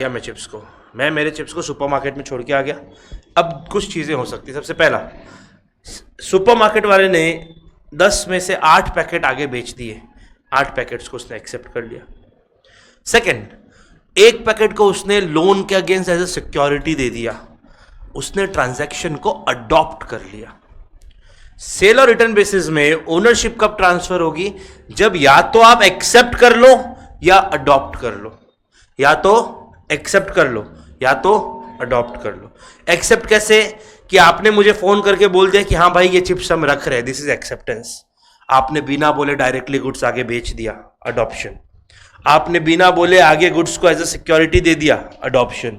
या मैं चिप्स को मैं मेरे चिप्स को सुपरमार्केट में छोड़ के आ गया। अब कुछ चीज़ें हो सकती। सबसे पहला, सुपरमार्केट वाले ने 10 में से 8 पैकेट आगे बेच दिए, 8 पैकेट्स को उसने एक्सेप्ट कर लिया। सेकंड, एक पैकेट को उसने लोन के अगेंस्ट एज ए सिक्योरिटी दे दिया, उसने ट्रांजैक्शन को अडॉप्ट कर लिया। सेल और रिटर्न बेसिस में ओनरशिप कब ट्रांसफर होगी? जब या तो आप एक्सेप्ट कर लो या अडॉप्ट कर लो, या तो एक्सेप्ट कर लो या तो अडॉप्ट कर लो। एक्सेप्ट कैसे? कि आपने मुझे फोन करके बोल दिया कि हाँ भाई ये चिप्स हम रख रहे हैं, दिस इज एक्सेप्टेंस। आपने बिना बोले डायरेक्टली गुड्स आगे बेच दिया, अडॉप्शन। आपने बिना बोले आगे गुड्स को एज ए सिक्योरिटी दे दिया, अडॉप्शन।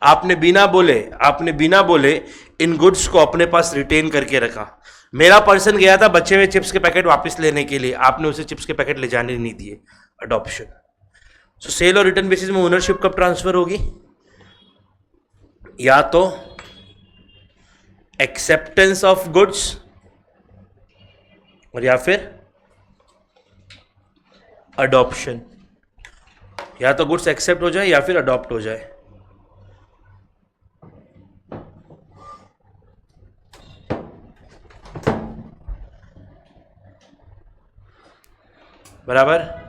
आपने बिना बोले इन गुड्स को अपने पास रिटेन करके रखा। मेरा पर्सन गया था बचे हुए चिप्स के पैकेट वापस लेने के लिए, आपने उसे चिप्स के पैकेट ले जाने नहीं दिए, अडॉप्शन। सो सेल और रिटर्न बेसिस में ओनरशिप कब ट्रांसफर होगी? या तो एक्सेप्टेंस ऑफ गुड्स और या फिर अडॉप्शन। या तो गुड्स एक्सेप्ट हो जाए या फिर अडॉप्ट हो जाए। बराबर?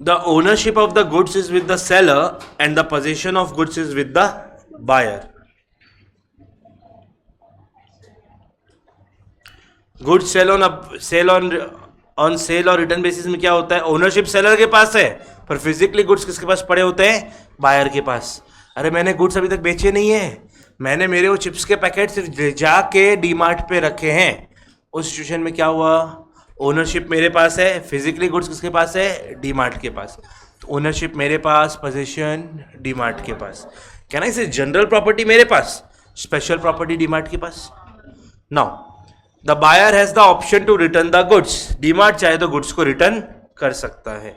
The ownership of the goods is with the seller and the possession of goods is with the buyer. Goods sell on sale और रिटर्न बेसिस में क्या होता है? ओनरशिप सेलर के पास है, पर फिजिकली गुड्स किसके पास पड़े होते हैं? बायर के पास। अरे मैंने गुड्स अभी तक बेचे नहीं है, मैंने मेरे वो चिप्स के पैकेट सिर्फ जाके डीमार्ट पे रखे हैं। उस सिचुएशन में क्या हुआ? ओनरशिप मेरे पास है, फिजिकली गुड्स किसके पास है? डीमार्ट के पास। तो ओनरशिप मेरे पास, पोजीशन डीमार्ट के पास। कैन आई से जनरल प्रॉपर्टी मेरे पास, स्पेशल प्रॉपर्टी डीमार्ट के पास? Now the buyer has the option to return the goods. DMart चाहे तो गुड्स को रिटर्न कर सकता है।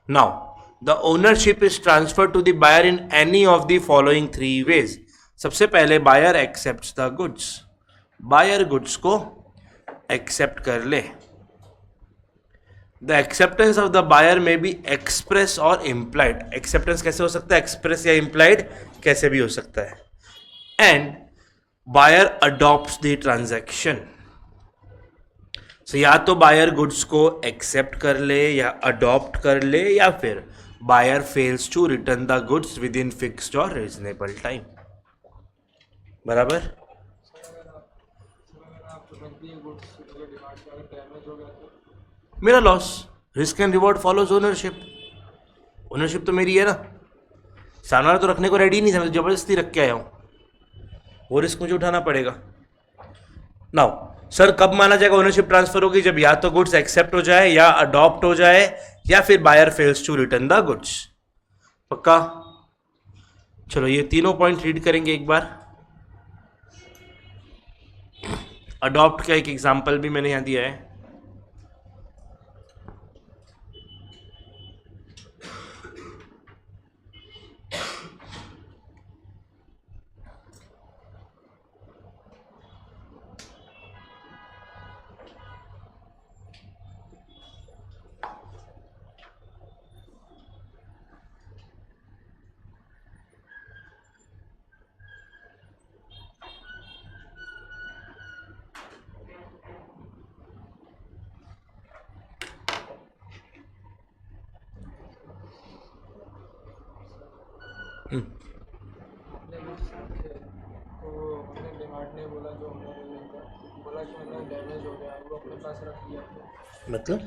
Now the ownership is transfer to the buyer in any of the following 3 ways. सबसे पहले buyer accept the goods, buyer goods को accept कर ले। The acceptance of the buyer may be express or implied. Acceptance कैसे हो सकता है? Express या implied कैसे भी हो सकता है। And buyer adopts the transaction. So या तो buyer goods को accept कर ले या adopt कर ले, या फिर buyer fails to return the goods within fixed or reasonable time. बराबर? मेरा loss. Risk and reward follows ownership. Ownership तो मेरी है ना, सामने वाला तो रखने को रेडी नहीं था, मैं जबरदस्ती रख के आया हूं, वो रिस्क मुझे उठाना पड़ेगा। नाउ सर कब माना जाएगा ओनरशिप ट्रांसफर होगी? जब या तो गुड्स एक्सेप्ट हो जाए या अडॉप्ट हो जाए या फिर buyer fails to return the goods. पक्का? चलो ये तीनों पॉइंट रीड करेंगे एक बार। अडॉप्ट का एक एग्जाम्पल भी मैंने यहां दिया है। मतलब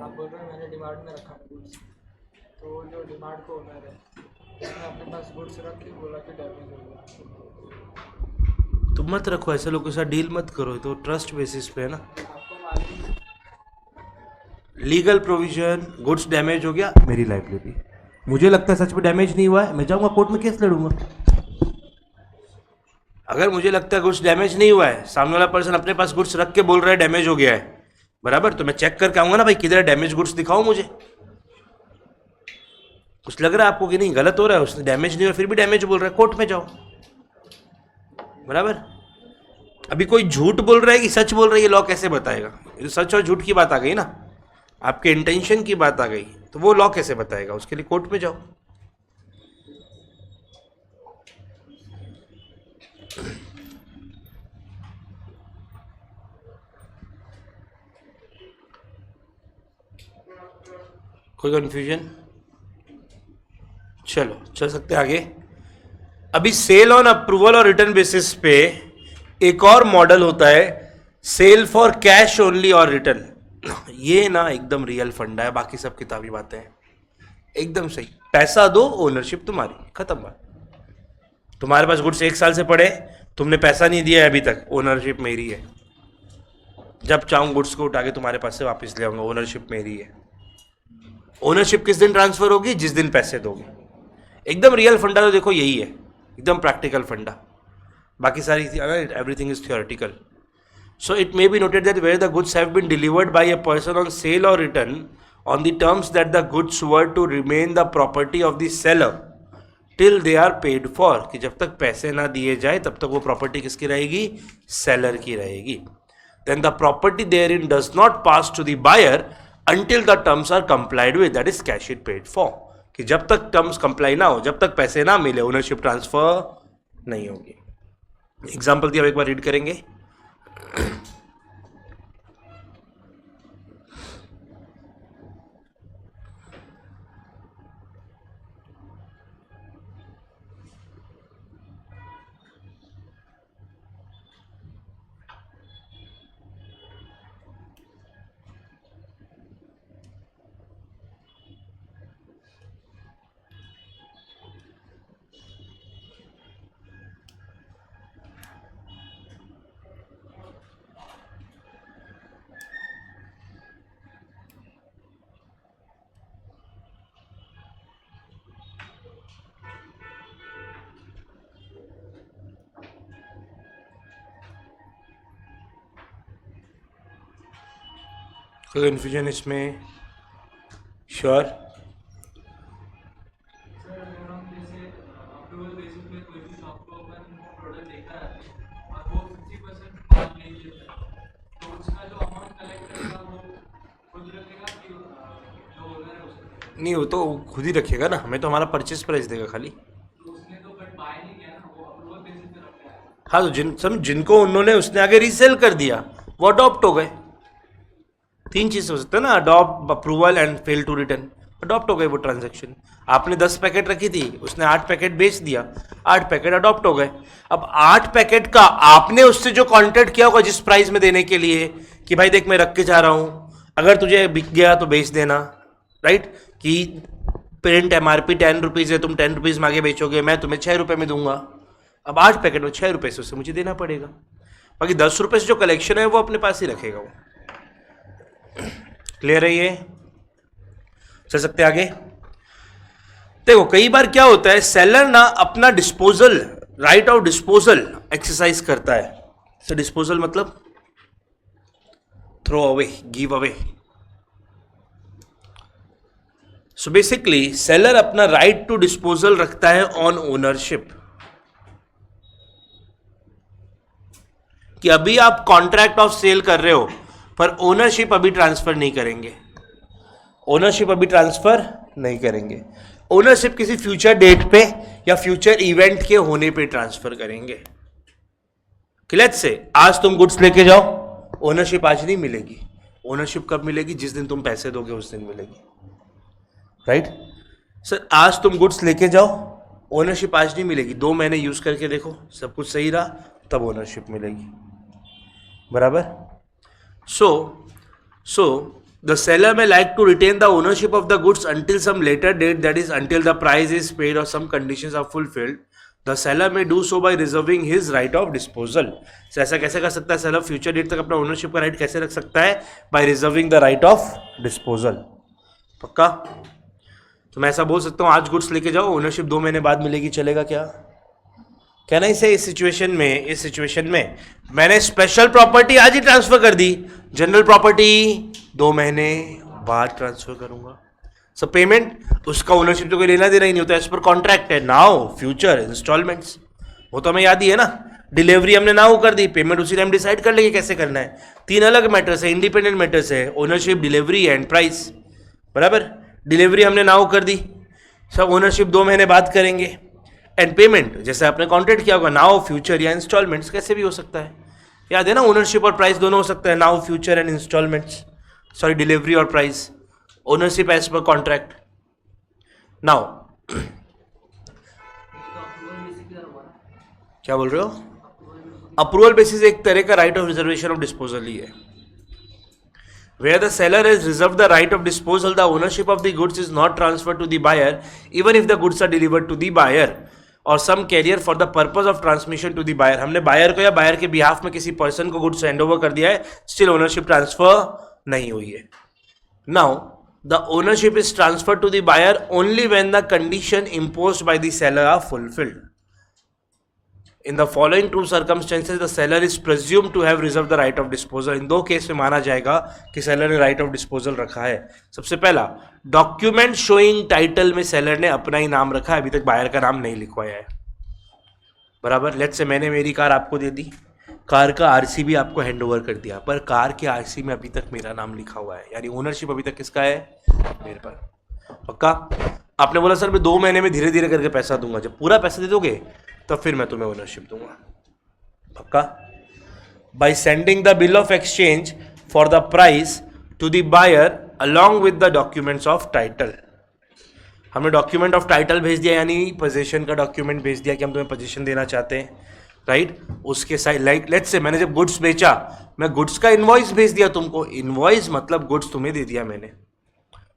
आप बोल रहे हैं मैंने डिमांड में रखा गुड्स, तो जो डिमांड को ओनर है उसने अपने पास गुड्स रख के बोला कि डैमेज हो गया। तुम मत रखो, ऐसे लोगों के साथ डील मत करो, तो ट्रस्ट बेसिस पे है ना। आपको मालूम लीगल प्रोविजन, गुड्स डैमेज हो गया, मेरी लाइबिलिटी। मुझे लगता है सच में डैमेज नहीं हुआ है, मैं जाऊंगा कोर्ट में केस लड़ूंगा। अगर मुझे लगता है गुड्स डैमेज नहीं हुआ है, सामने वाला पर्सन अपने पास गुड्स रख के बोल रहा है डैमेज हो गया है, बराबर, तो मैं चेक करके आऊंगा ना भाई, किधर डैमेज गुड्स दिखाओ मुझे। कुछ लग रहा है आपको कि नहीं गलत हो रहा है, उसने डैमेज नहीं हो फिर भी डैमेज बोल रहा है, कोर्ट में जाओ। बराबर, अभी कोई झूठ बोल रहा है कि सच बोल रहा है, ये लॉ कैसे बताएगा? ये सच और झूठ की बात आ गई ना, आपके इंटेंशन की बात आ गई, तो वो लॉ कैसे बताएगा? उसके लिए कोर्ट में जाओ। कोई कंफ्यूजन? चलो चल सकते हैं आगे। अभी सेल ऑन अप्रूवल और रिटर्न बेसिस पे एक और मॉडल होता है, सेल फॉर कैश ओनली और रिटर्न। ये ना एकदम रियल फंडा है, बाकी सब किताबी बातें हैं। एकदम सही, पैसा दो, ओनरशिप तुम्हारी, खत्म बात। तुम्हारे पास गुड्स 1 साल से पड़े, तुमने पैसा नहीं दिया है अभी तक, ओनरशिप मेरी है। जब चाहूँ गुड्स को उठा के तुम्हारे पास से वापस ले आऊंगा, ओनरशिप मेरी है। ओनरशिप किस दिन ट्रांसफर होगी? जिस दिन पैसे दोगे। एकदम रियल फंडा तो देखो यही है, एकदम प्रैक्टिकल फंडा। बाकी सारी everything is theoretical. So it may be noted that where the goods have been delivered by a person on sale or return on the terms that the goods were to remain the property of the seller till they are paid for, कि जब तक पैसे ना दिए जाए तब तक वो प्रॉपर्टी किसकी रहेगी? सेलर की रहेगी। Then the property therein does not pass to the buyer until the terms are complied with, that is cash it paid for, कि जब तक टर्म्स कंप्लाई ना हो, जब तक पैसे ना मिले, ओनरशिप ट्रांसफर नहीं होगी। एग्जाम्पल दिया, एक बार रीड करेंगे। कोई कन्फ्यूजन इसमें? श्योर? सर अगर हम जैसे अप्रूवल बेसिस पे कोई भी शॉप को अपन प्रोडक्ट देता है और वो 50% माल नहीं लेता, तो उसका जो अमाउंट कलेक्ट करेगा वो खुद रखेगा कि जो ओनर है उसको? नहीं, वो तो खुद ही रखेगा ना, हमें तो हमारा परचेज प्राइस देगा खाली। तो उसने तो बट बाय नहीं किया ना, वो अप्रूवल बेसिस पे रखा है। हाँ, तो जिनको उन्होंने उसने आगे रीसेल कर दिया वो अडॉप्ट हो गए। 3 चीज़ हो सकता है ना, adopt, approval and fail to return. Adopt हो गए वो ट्रांजैक्शन। आपने 10 पैकेट रखी थी, उसने 8 पैकेट बेच दिया, 8 पैकेट अडॉप्ट हो गए। अब 8 पैकेट का आपने उससे जो कॉन्ट्रैक्ट किया होगा जिस प्राइस में देने के लिए, कि भाई देख मैं रख के जा रहा हूँ, अगर तुझे बिक गया तो बेच देना, राइट? कि प्रिंट MRP 10 रुपीज़ है, तुम 10 रुपीज़ मांगे बेचोगे, मैं तुम्हें 6 रुपये में दूंगा। अब 8 पैकेट में 6 रुपये से उससे मुझे देना पड़ेगा, बाकी 10 रुपये से जो कलेक्शन है वो अपने पास ही रखेगा वो। क्लियर है ये? चल सकते आगे। देखो कई बार क्या होता है, सेलर ना अपना disposal, right of disposal exercise करता है। सो डिस्पोजल मतलब throw away, give away. So basically seller अपना राइट टू डिस्पोजल रखता है ऑन ओनरशिप, कि अभी आप कॉन्ट्रैक्ट ऑफ सेल कर रहे हो पर ओनरशिप अभी ट्रांसफर नहीं करेंगे, ओनरशिप अभी ट्रांसफर नहीं करेंगे। ओनरशिप किसी फ्यूचर डेट पे या फ्यूचर इवेंट के होने पे ट्रांसफर करेंगे। क्लियर से आज तुम गुड्स लेके जाओ, ओनरशिप आज नहीं मिलेगी। ओनरशिप कब मिलेगी? जिस दिन तुम पैसे दोगे उस दिन मिलेगी, राइट? सर आज तुम गुड्स लेके जाओ, ओनरशिप आज नहीं मिलेगी, 2 महीने यूज करके देखो सब कुछ सही रहा तब ओनरशिप मिलेगी। बराबर? So the seller may like to retain the ownership of the goods until some later date, that is until the price is paid or some conditions are fulfilled. The seller may do so by reserving his right of disposal. So ऐसा कैसे कर सकता है seller? Future date तक अपना ownership का right कैसे रख सकता है? By reserving the right of disposal. पक्का? तो मैं ऐसा बोल सकता हूँ आज गुड्स लेके जाओ, ओनरशिप 2 महीने बाद मिलेगी, चलेगा क्या? कैन आई से इस सिचुएशन में मैंने स्पेशल प्रॉपर्टी आज ही ट्रांसफर कर दी, जनरल प्रॉपर्टी 2 महीने बाद ट्रांसफर करूंगा। सो पेमेंट उसका ओनरशिप तो कोई लेना देना ही नहीं होता, एज पर कॉन्ट्रैक्ट है। नाउ फ्यूचर इंस्टॉलमेंट्स, वो तो हमें याद ही है ना। डिलीवरी हमने नाउ कर दी, पेमेंट उसी टाइम डिसाइड कर लेंगे कैसे करना है। 3 अलग मैटर्स है, इंडिपेंडेंट मैटर्स है, ओनरशिप, डिलीवरी एंड प्राइस। बराबर, डिलीवरी हमने नाउ कर दी, सब ओनरशिप 2 महीने बाद करेंगे। एंड पेमेंट जैसे आपने कॉन्ट्रैक्ट किया होगा, नाउ फ्यूचर या इंस्टॉलमेंट्स, कैसे भी हो सकता है। याद है ना, ओनरशिप और प्राइस दोनों हो सकता है, now future and installments, sorry delivery और प्राइस। ओनरशिप एज पर कॉन्ट्रैक्ट। नाउ क्या बोल रहे हो? अप्रूवल बेसिस एक तरह का right of reservation of disposal ही है। Where the seller has reserved the right of disposal, the ownership of the goods is not transferred to the buyer, even if the goods are delivered to the buyer or some carrier for the purpose of transmission to the buyer. हमने buyer को या buyer के behalf में किसी person को goods hand over कर दिया है, still ownership transfer नहीं हुई है. Now, the ownership is transferred to the buyer only when the condition imposed by the seller are fulfilled. In the following two circumstances, the seller is presumed to have reserved the right of disposal. In 2 case में माना जाएगा कि seller ने right of disposal रखा है. सबसे पहला, document showing title में सेलर ने अपना ही नाम रखा है, अभी तक बायर का नाम नहीं लिखवाया है. बराबर, लेट्स से मैंने मेरी कार आपको दे दी, कार का आरसी भी आपको हैंड ओवर कर दिया, पर कार के आरसी में अभी तक मेरा नाम लिखा हुआ है, यानी ओनरशिप अभी तक किसका है? मेरे पर. पक्का? आपने बोला सर मैं 2 महीने में धीरे धीरे करके पैसा दूंगा, जब पूरा पैसा दे दोगे तब फिर मैं तुम्हें ओनरशिप दूंगा. पक्का? By sending the bill of exchange for the price to the buyer along with the documents of title. हमने डॉक्यूमेंट ऑफ टाइटल भेज दिया, यानी पोजीशन का डॉक्यूमेंट भेज दिया कि हम तुम्हें पोजीशन देना चाहते हैं, राइट? उसके साइड लाइक लेट्स से मैंने जब गुड्स बेचा, मैं गुड्स का इनवॉइस भेज दिया तुमको. इनवॉइस मतलब गुड्स तुम्हें दे दिया मैंने.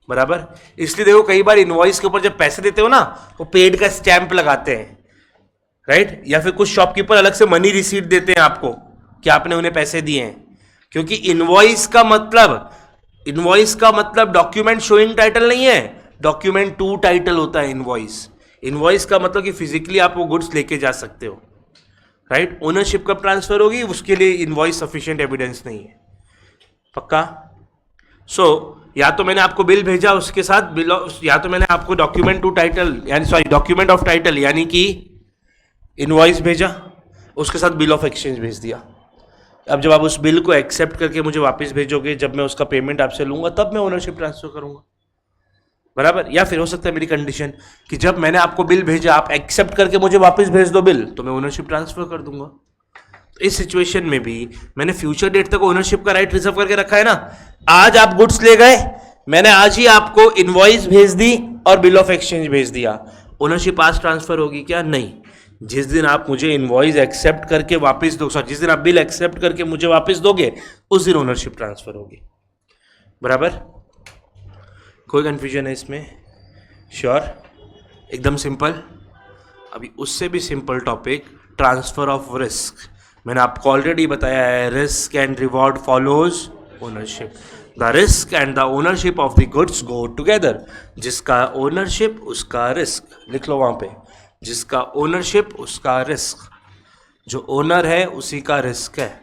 बराबर, इसलिए देखो कई बार इनवॉइस के ऊपर जब पैसे देते हो ना, वो पेड का स्टैंप लगाते हैं, राइट? या फिर कुछ शॉपकीपर अलग से मनी रिसीट देते हैं आपको कि आपने उन्हें पैसे दिए हैं, क्योंकि इनवॉइस का मतलब डॉक्यूमेंट शोइंग टाइटल नहीं है, डॉक्यूमेंट टू टाइटल होता है इनवॉइस. इनवॉइस का मतलब कि फिजिकली आप वो गुड्स लेके जा सकते हो, राइट? ओनरशिप कब ट्रांसफर होगी उसके लिए इनवॉइस सफिशिएंट एविडेंस नहीं है. पक्का? सो या तो मैंने आपको बिल भेजा, उसके साथ बिल, या तो मैंने आपको डॉक्यूमेंट टू टाइटल यानी सॉरी डॉक्यूमेंट ऑफ टाइटल यानी कि इनवॉइस भेजा, उसके साथ बिल ऑफ एक्सचेंज भेज दिया. अब जब आप उस बिल को एक्सेप्ट करके मुझे वापस भेजोगे, जब मैं उसका पेमेंट आपसे लूंगा तब मैं ओनरशिप ट्रांसफर करूंगा. बराबर? या फिर हो सकता है मेरी कंडीशन कि जब मैंने आपको बिल भेजा, आप एक्सेप्ट करके मुझे वापस भेज दो बिल, तो मैं ओनरशिप ट्रांसफर कर दूंगा. तो इस सिचुएशन में भी मैंने फ्यूचर डेट तक ओनरशिप का राइट रिजर्व करके रखा है ना. आज आप गुड्स ले गए, मैंने आज ही आपको इनवॉइस भेज दी और बिल ऑफ एक्सचेंज भेज दिया, ओनरशिप आज ट्रांसफर होगी क्या? नहीं. जिस दिन आप मुझे इनवॉइस एक्सेप्ट करके वापस दो, सॉरी जिस दिन आप बिल एक्सेप्ट करके मुझे वापस दोगे, उस दिन ओनरशिप ट्रांसफर होगी. बराबर? कोई कंफ्यूजन है इसमें? श्योर? एकदम सिंपल. अभी उससे भी simple topic, transfer of risk. मैंने आपको ऑलरेडी बताया है, risk and reward follows ownership. The risk and the ownership of the goods go together. जिसका ओनरशिप उसका रिस्क, लिख लो वहां पे, जिसका ओनरशिप उसका रिस्क. जो ओनर है उसी का रिस्क है.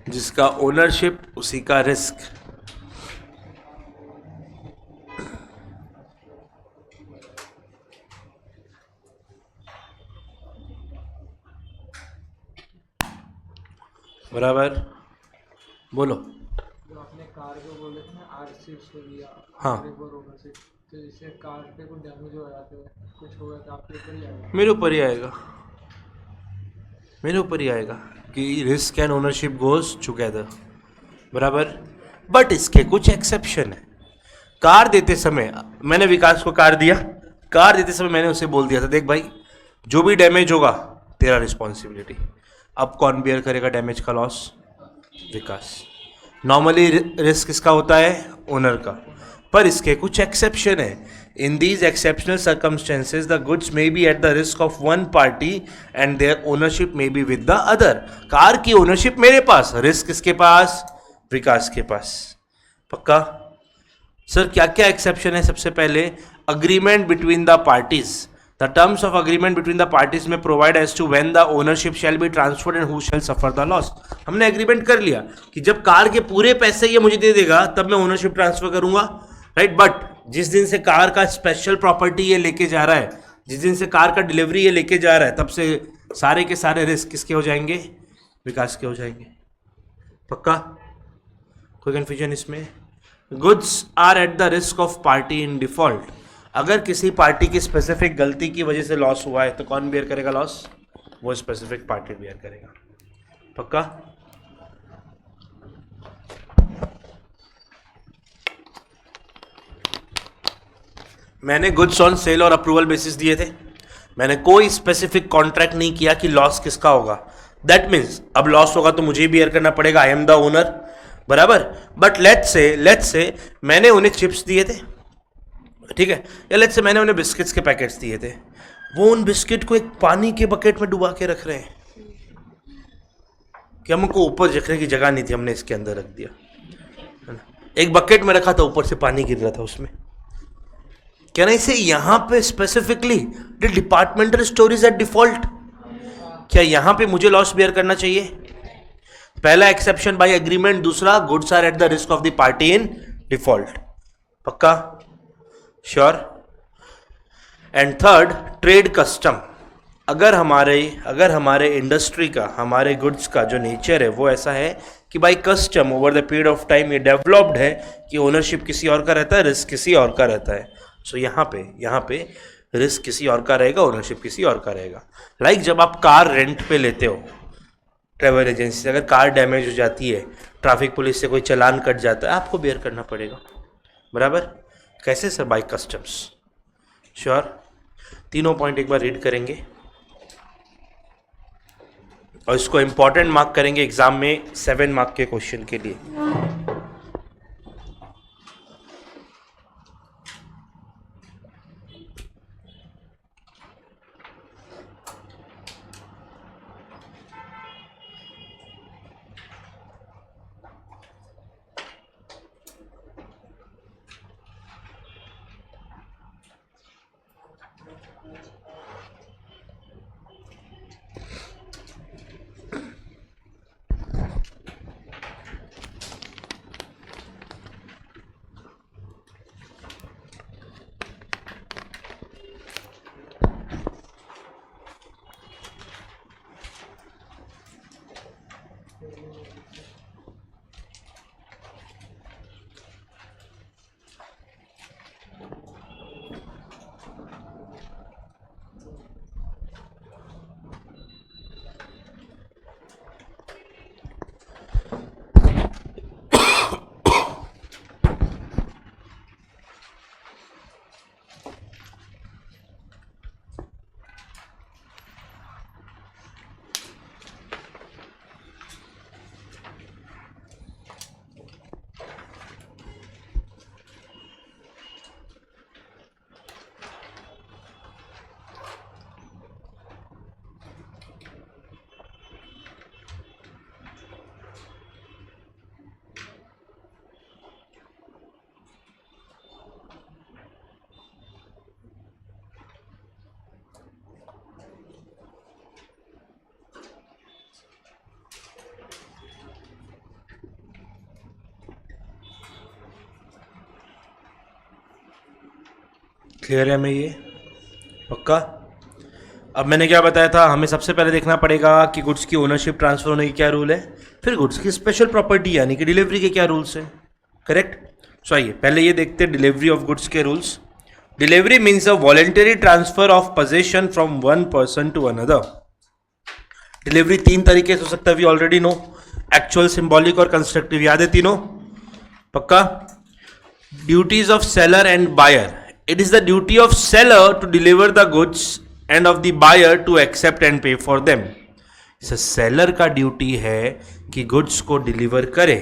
जिसका ओनरशिप उसी का रिस्क. बराबर? बोलो. जो आपने कार को बोले थे ना, आरसी उसको दिया, हाँ. ओनरशिप, तो इससे कार पे कुछ डैमेज हो जाता है, कुछ होगा तो आपके ऊपर ही आएगा. मेरे ऊपर ही आएगा, मेरे ऊपर ही आएगा कि risk and ownership goes together. बराबर? बट इसके कुछ एक्सेप्शन है. कार देते समय मैंने विकास को कार दिया, कार देते समय मैंने उसे बोल दिया था, देख भाई जो भी डैमेज होगा तेरा रिस्पॉन्सिबिलिटी. अब कौन बियर करेगा डैमेज का लॉस? विकास. नॉर्मली रिस्क किसका होता है? ओनर का। पर इसके कुछ एक्सेप्शन है। In these exceptional circumstances the goods may be at the risk of one party and their ownership may be with the other. Car की ओनरशिप मेरे पास, रिस्क किसके पास? विकास के पास। पक्का? सर क्या क्या एक्सेप्शन है? सबसे पहले agreement between the parties. The terms of agreement between the parties may provide as to when the ownership shall be transferred and who shall suffer the loss। हमने एग्रीमेंट कर लिया कि जब कार के पूरे पैसे ये मुझे दे देगा तब मैं ओनरशिप ट्रांसफर करूंगा, राइट। बट जिस दिन से कार का स्पेशल प्रॉपर्टी ये लेके जा रहा है, जिस दिन से कार का डिलीवरी ये लेके जा रहा है, तब से सारे के सारे रिस्क किसके हो जाएंगे? विकास के हो जाएंगे। पक्का? कोई कंफ्यूजन इसमें? Goods are at the risk of party in default. अगर किसी पार्टी की स्पेसिफिक गलती की वजह से लॉस हुआ है तो कौन बेयर करेगा लॉस? वो स्पेसिफिक पार्टी बेयर करेगा। पक्का? मैंने गुड्स ऑन सेल और अप्रूवल बेसिस दिए थे। मैंने कोई स्पेसिफिक कॉन्ट्रैक्ट नहीं किया कि लॉस किसका होगा। दैट मीन्स अब लॉस होगा तो मुझे ही बेयर करना पड़ेगा, आई एम द ओनर, बराबर। बट लेट्स से मैंने उन्हें चिप्स दिए थे, ठीक है, या लेट्स से मैंने उन्हें बिस्किट्स के पैकेट्स दिए थे। वो उन बिस्किट को एक पानी के बकेट में डुबा के रख रहे हैं कि हमको ऊपर रखने की जगह नहीं थी, हमने इसके अंदर रख दिया, है ना। एक बकेट में रखा था, ऊपर से पानी गिर रहा था उसमें। क्या नहीं से यहां पे specifically the departmental stories at default, क्या यहां पे मुझे लॉस बेयर करना चाहिए? पहला एक्सेप्शन बाय एग्रीमेंट, दूसरा goods are at the risk of the party in default. पक्का? Sure? And third, trade custom. अगर हमारे इंडस्ट्री का, हमारे गुड्स का जो नेचर है वो ऐसा है कि भाई custom over the period of time ये डेवलप्ड है कि ओनरशिप किसी और का रहता है, रिस्क किसी और का रहता है। सो यहाँ पे रिस्क किसी और का रहेगा, ओनरशिप किसी और का रहेगा। लाइक जब आप कार रेंट पे लेते हो ट्रेवल एजेंसी से, अगर कार डैमेज हो जाती है, ट्रैफिक पुलिस से कोई चालान कट जाता है, आपको बेयर करना पड़ेगा, बराबर। कैसे सर? By customs. श्योर? तीनों पॉइंट एक बार रीड करेंगे और इसको इंपॉर्टेंट मार्क करेंगे एग्जाम में 7 मार्क के क्वेश्चन के लिए। क्लियर है हमें ये? पक्का? अब मैंने क्या बताया था, हमें सबसे पहले देखना पड़ेगा कि गुड्स की ओनरशिप ट्रांसफर होने की क्या रूल है, फिर गुड्स की स्पेशल प्रॉपर्टी यानी कि डिलीवरी के क्या रूल्स हैं, करेक्ट। सो आइए पहले ये देखते हैं डिलीवरी ऑफ गुड्स के rules. Delivery means a voluntary transfer of possession from one person to another. Delivery 3 तरीके से हो सकता है, we already know, actual, symbolic और कंस्ट्रक्टिव। याद है तीनों? पक्का? Duties of seller and buyer. It is the duty of seller to deliver the goods and of the buyer to accept and pay for them. इस seller का duty है कि goods को डिलीवर करे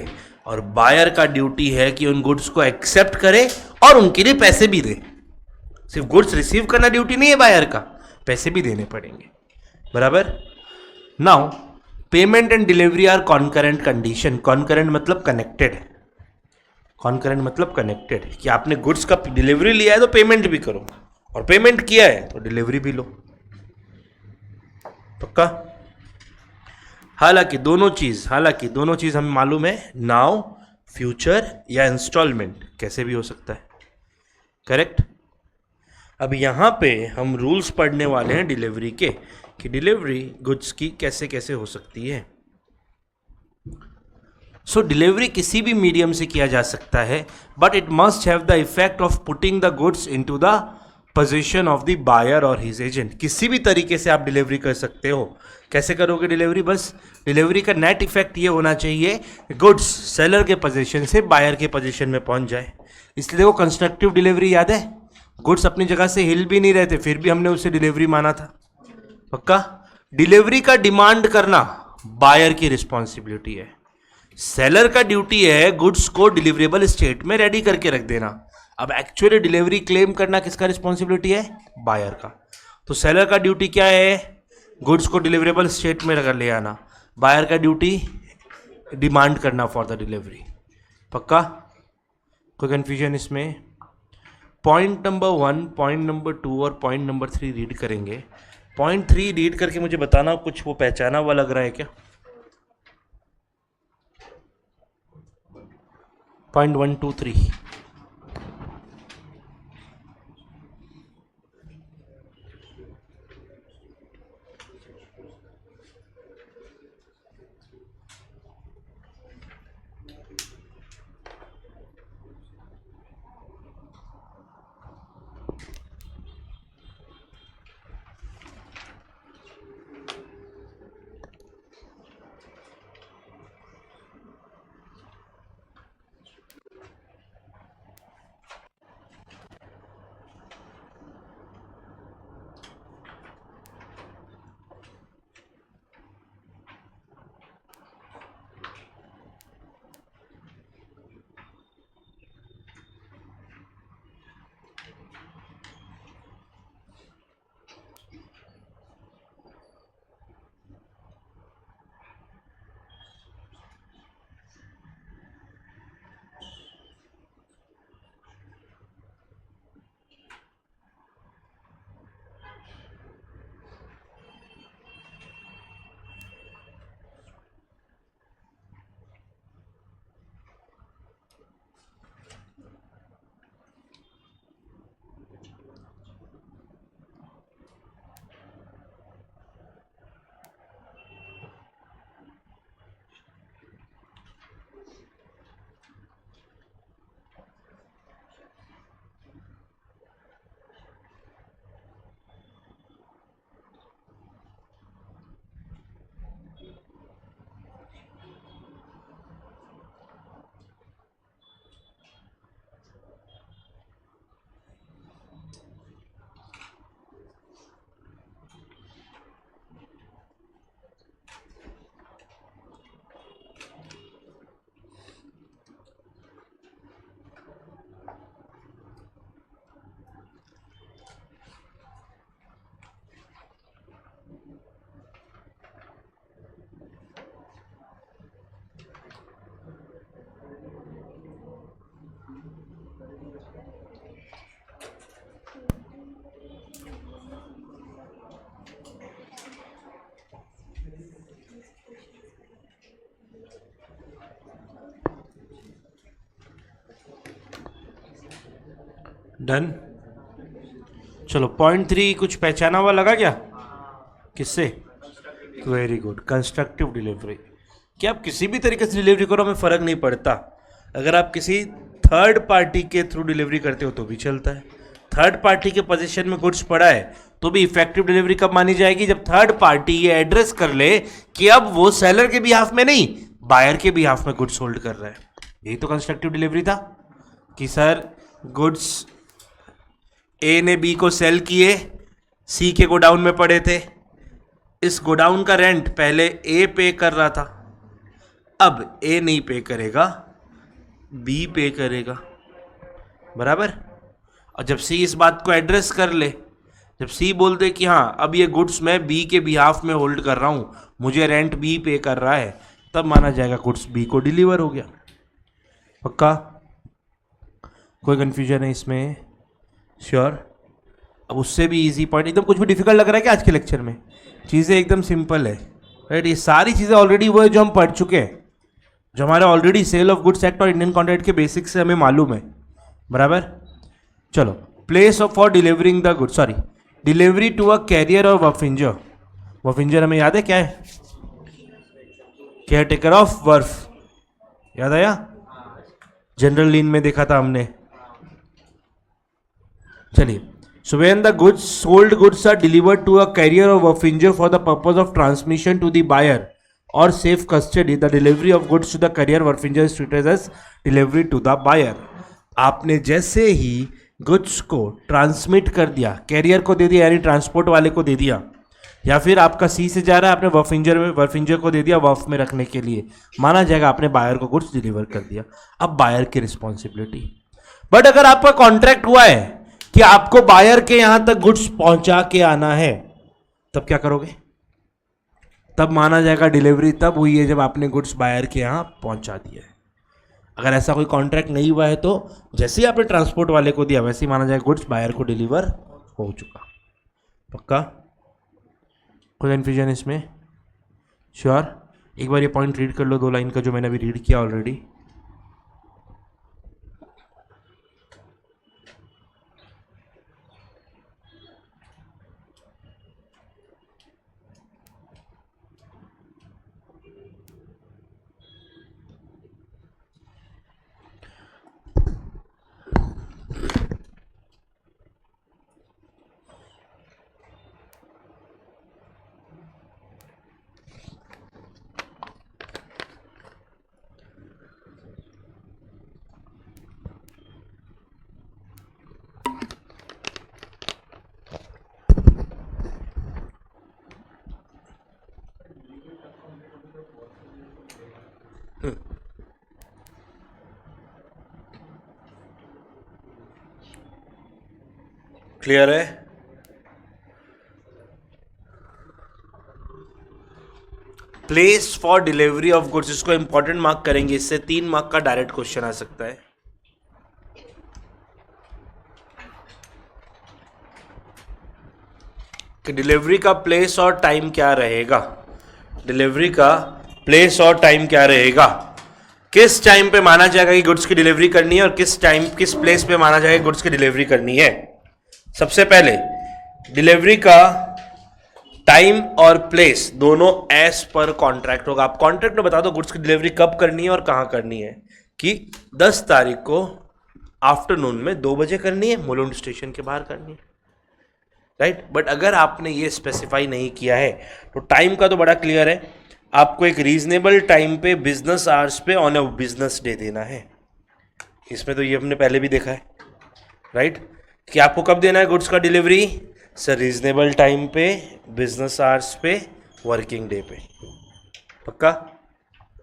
और बायर का ड्यूटी है कि उन गुड्स को एक्सेप्ट करे और उनके लिए पैसे भी दे। सिर्फ गुड्स रिसीव करना ड्यूटी नहीं है बायर का, पैसे भी देने पड़ेंगे, बराबर। Now payment and delivery are concurrent condition. Concurrent मतलब कनेक्टेड है, कॉन्करेंट मतलब कनेक्टेड, कि आपने गुड्स का डिलीवरी लिया है तो पेमेंट भी करो, और पेमेंट किया है तो डिलीवरी भी लो, पक्का। हालांकि दोनों चीज हमें मालूम है, नाउ, फ्यूचर या इंस्टॉलमेंट कैसे भी हो सकता है, करेक्ट। अब यहां पे हम रूल्स पढ़ने वाले हैं डिलीवरी के, कि डिलीवरी गुड्स की कैसे कैसे हो सकती है। सो डिलीवरी किसी भी मीडियम से किया जा सकता है, but it must have the effect of putting the goods into the position of the buyer और हिज एजेंट। किसी भी तरीके से आप डिलीवरी कर सकते हो। कैसे करोगे डिलीवरी? बस डिलीवरी का नेट इफेक्ट ये होना चाहिए, गुड्स सेलर के पोजीशन से बायर के पोजीशन में पहुंच जाए। इसलिए देखो कंस्ट्रक्टिव डिलीवरी याद है, गुड्स अपनी जगह से हिल भी नहीं रहे थे, फिर भी हमने उसे डिलीवरी माना था, पक्का। डिलीवरी का डिमांड करना बायर की रिस्पॉन्सिबिलिटी है, सेलर का ड्यूटी है गुड्स को डिलीवरेबल स्टेट में रेडी करके रख देना। अब एक्चुअली डिलीवरी क्लेम करना किसका रिस्पॉन्सिबिलिटी है? बायर का। तो सेलर का ड्यूटी क्या है? गुड्स को डिलीवरेबल स्टेट में ले आना। बायर का ड्यूटी डिमांड करना फॉर द डिलीवरी, पक्का। कोई कंफ्यूजन इसमें? पॉइंट नंबर 1, पॉइंट नंबर 2 और पॉइंट नंबर 3 रीड करेंगे। पॉइंट 3 रीड करके मुझे बताना कुछ वो पहचाना हुआ लग रहा है क्या? पॉइंट 1, 2, 3। डन। चलो पॉइंट 3 कुछ पहचाना हुआ लगा क्या? किससे? Very good, constructive delivery. कि आप किसी भी तरीके से डिलीवरी करो, हमें फ़र्क नहीं पड़ता। अगर आप किसी थर्ड पार्टी के थ्रू डिलीवरी करते हो तो भी चलता है। थर्ड पार्टी के पोजीशन में गुड्स पड़ा है तो भी इफेक्टिव डिलीवरी कब मानी जाएगी? जब थर्ड पार्टी ये एड्रेस कर ले कि अब वो सेलर के बिहाफ में नहीं, बायर के बिहाफ में गुड्स होल्ड कर रहा है। यही तो कंस्ट्रक्टिव डिलीवरी था कि सर गुड्स ए ने बी को सेल किए, सी के गोडाउन में पड़े थे, इस गोडाउन का रेंट पहले ए पे कर रहा था, अब ए नहीं पे करेगा बी पे करेगा, बराबर। और जब सी इस बात को एड्रेस कर ले, जब सी बोल दे कि हाँ अब ये गुड्स मैं बी के बिहाफ में होल्ड कर रहा हूँ, मुझे रेंट बी पे कर रहा है, तब माना जाएगा गुड्स बी को डिलीवर हो गया। पक्का? कोई कंफ्यूजन है इसमें? श्योर? अब उससे भी इजी पॉइंट, एकदम कुछ भी डिफिकल्ट लग रहा है क्या आज के लेक्चर में? चीज़ें एकदम सिंपल है, राइट। ये सारी चीज़ें ऑलरेडी वो है जो हम पढ़ चुके हैं, जो हमारे already sale of goods act और इंडियन कॉन्ट्रैक्ट के बेसिक्स से हमें मालूम है, बराबर। चलो, place of for delivering the good, sorry, delivery to a carrier और वर्फिंजर। वर्फिंजर हमें याद है क्या है? केयर टेकर ऑफ वर्फ, याद आया? जनरल लीन में देखा था हमने। चलिए, so when the goods sold goods are delivered to a carrier or worfinger for the purpose of transmission to the buyer or safe custody, the delivery of goods to the carrier worfinger is treated as delivery to the buyer। आपने जैसे ही goods को transmit कर दिया, career को दे दिया यानी transport वाले को दे दिया, या फिर आपका सी से जा रहा है, आपने वर्फिंजर को दे दिया वर्फ में रखने के लिए, माना जाएगा आपने बायर को गुड्स डिलीवर कर दिया। अब बायर की रिस्पॉन्सिबिलिटी। बट अगर आपका कॉन्ट्रैक्ट हुआ है कि आपको बायर के यहां तक गुड्स पहुंचा के आना है, तब क्या करोगे? तब माना जाएगा डिलीवरी तब हुई है जब आपने गुड्स बायर के यहां पहुंचा दिया है। अगर ऐसा कोई कॉन्ट्रैक्ट नहीं हुआ है तो जैसे ही आपने ट्रांसपोर्ट वाले को दिया वैसे ही माना जाएगा गुड्स बायर को डिलीवर हो चुका। पक्का? कोई कन्फ्यूजन इसमें? श्योर? एक बार ये पॉइंट रीड कर लो, 2 लाइन का जो मैंने अभी रीड किया ऑलरेडी। क्लियर है? Place for delivery of goods, इसको इंपॉर्टेंट मार्क करेंगे, इससे 3 मार्क का डायरेक्ट क्वेश्चन आ सकता है। कि डिलीवरी का प्लेस और टाइम क्या रहेगा, डिलीवरी का प्लेस और टाइम क्या रहेगा, किस टाइम पे माना जाएगा कि गुड्स की डिलीवरी करनी है और किस प्लेस पे माना जाएगा गुड्स की डिलीवरी करनी है। सबसे पहले डिलीवरी का टाइम और प्लेस दोनों एज पर कॉन्ट्रैक्ट होगा। आप कॉन्ट्रैक्ट में बता दो गुड्स की डिलीवरी कब करनी है और कहां करनी है, कि 10 तारीख को आफ्टरनून में 2 बजे करनी है, मुलुंड स्टेशन के बाहर करनी है, राइट। बट अगर आपने ये स्पेसिफाई नहीं किया है तो टाइम का तो बड़ा क्लियर है, आपको एक रीजनेबल टाइम पे बिजनेस आवर्स पे ऑन अ बिजनेस डे देना है। इसमें तो ये हमने पहले भी देखा है, राइट, कि आपको कब देना है गुड्स का डिलीवरी, सर रीजनेबल टाइम पे, बिजनेस आवर्स पे, वर्किंग डे पे। पक्का?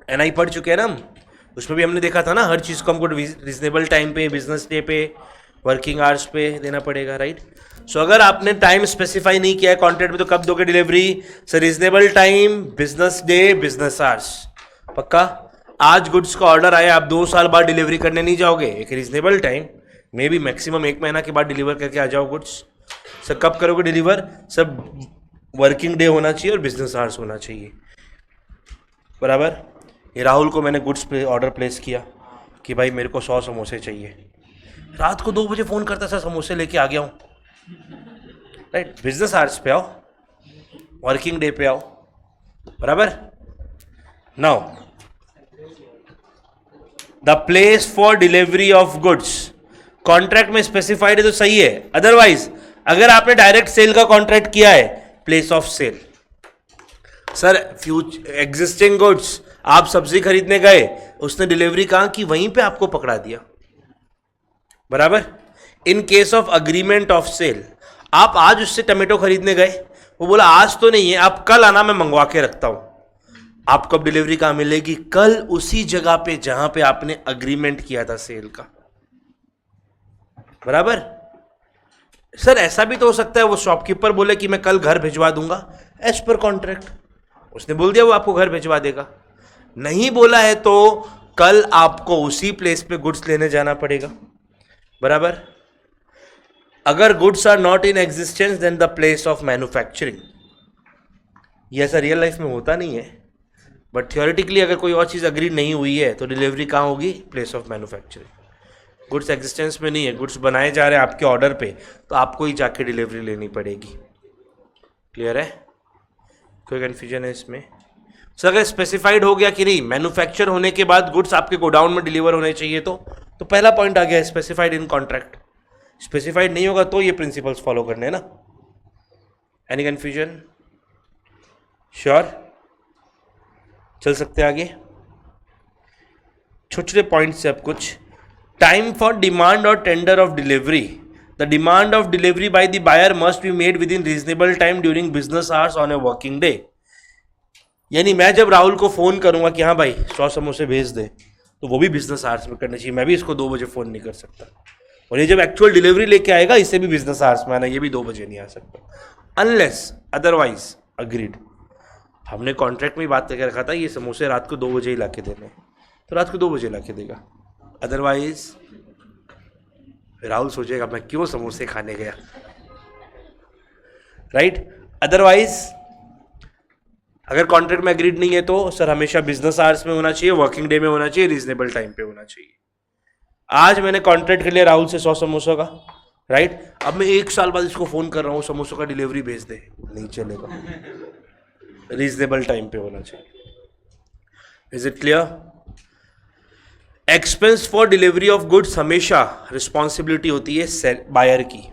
एनआई पढ़ चुके हैं ना हम, उसमें भी हमने देखा था ना, हर चीज़ को हमको रीजनेबल टाइम पे, बिजनेस डे पे, वर्किंग आवर्स पे देना पड़ेगा, राइट। सो अगर आपने टाइम स्पेसिफाई नहीं किया है कॉन्ट्रैक्ट में तो कब दोगे delivery, sir reasonable time, business day, business hours. पक्का? आज गुड्स का ऑर्डर आया, आप 2 साल बाद डिलीवरी करने नहीं जाओगे, एक reasonable time may be maximum 1 महीना के बाद डिलीवर करके आ जाओ गुड्स। सर कब करोगे डिलीवर, सब वर्किंग डे होना चाहिए और बिजनेस आवर्स होना चाहिए, बराबर। ये राहुल को मैंने गुड्स पे ऑर्डर प्लेस किया कि भाई मेरे को 100 समोसे चाहिए, रात को 2 बजे फ़ोन करता, सर समोसे लेके आ गया हूँ, राइट। बिजनेस आवर्स पे आओ, वर्किंग डे पे आओ, बराबर। Now the place for delivery of goods contract में स्पेसिफाइड है तो सही है, अदरवाइज अगर आपने डायरेक्ट सेल का कॉन्ट्रैक्ट किया है, place of sale, sir future existing goods, आप सब्जी खरीदने गए, उसने डिलीवरी कहा कि वहीं पे आपको पकड़ा दिया, बराबर। In case of agreement of sale, आप आज उससे टमाटो खरीदने गए, वो बोला आज तो नहीं है, आप कल आना, मैं मंगवा के रखता हूं। आपको अब डिलीवरी कहाँ मिलेगी? कल उसी जगह पे जहां पे आपने अग्रीमेंट किया था सेल का, बराबर। सर ऐसा भी तो हो सकता है वो शॉपकीपर बोले कि मैं कल घर भिजवा दूंगा एज पर कॉन्ट्रैक्ट, उसने बोल दिया वो आपको घर भिजवा देगा। नहीं बोला है तो कल आपको उसी प्लेस पे गुड्स लेने जाना पड़ेगा, बराबर। अगर goods are not in existence then the place of manufacturing. ये ऐसा रियल लाइफ में होता नहीं है, बट थियोरेटिकली अगर कोई और चीज़ अग्री नहीं हुई है तो डिलीवरी कहाँ होगी? Place of manufacturing. Goods existence में नहीं है, गुड्स बनाए जा रहे हैं आपके ऑर्डर पे, तो आपको ही जाके डिलीवरी लेनी पड़ेगी। क्लियर है? कोई कन्फ्यूजन है इसमें? सर अगर स्पेसिफाइड हो गया कि नहीं मैन्युफैक्चर होने के बाद गुड्स आपके गोडाउन में डिलीवर होने चाहिए तो पहला पॉइंट आ गया स्पेसिफाइड इन कॉन्ट्रैक्ट। स्पेसिफाइड नहीं होगा तो ये प्रिंसिपल्स फॉलो करने हैं ना। Any confusion? श्योर? चल सकते हैं आगे। छोटे छोटे पॉइंट से अब कुछ। टाइम फॉर डिमांड और tender of delivery. The demand of delivery by the buyer must be made within reasonable time during business hours on a working day. यानी मैं जब राहुल को फोन करूंगा कि हाँ भाई 100 समोसे भेज दे, तो वो भी बिजनेस आवर्स में करना चाहिए। मैं भी इसको 2 बजे फोन नहीं कर सकता, और ये जब एक्चुअल डिलीवरी लेके आएगा इसे भी बिजनेस आवर्स में आना, ये भी 2 बजे नहीं आ सकता अनलेस अदरवाइज अग्रीड। हमने कॉन्ट्रैक्ट में बात करके रखा था ये समोसे रात को 2 बजे ही ला के देने, तो रात को 2 बजे ला के देगा। अदरवाइज राहुल सोचेगा मैं क्यों समोसे खाने गया, राइट। अदरवाइज अगर कॉन्ट्रैक्ट में एग्रीड नहीं है तो सर हमेशा बिजनेस आवर्स में होना चाहिए, वर्किंग डे में होना चाहिए, रीजनेबल टाइम पे होना चाहिए। आज मैंने कॉन्ट्रैक्ट कर लिया राहुल से 100 समोसों का, राइट। अब मैं 1 साल बाद इसको फोन कर रहा हूँ समोसों का डिलीवरी भेज दे, नहीं चलेगा, रीजनेबल टाइम पे होना चाहिए। Is it clear? Expense for delivery of goods हमेशा रिस्पॉन्सिबिलिटी होती है बायर की।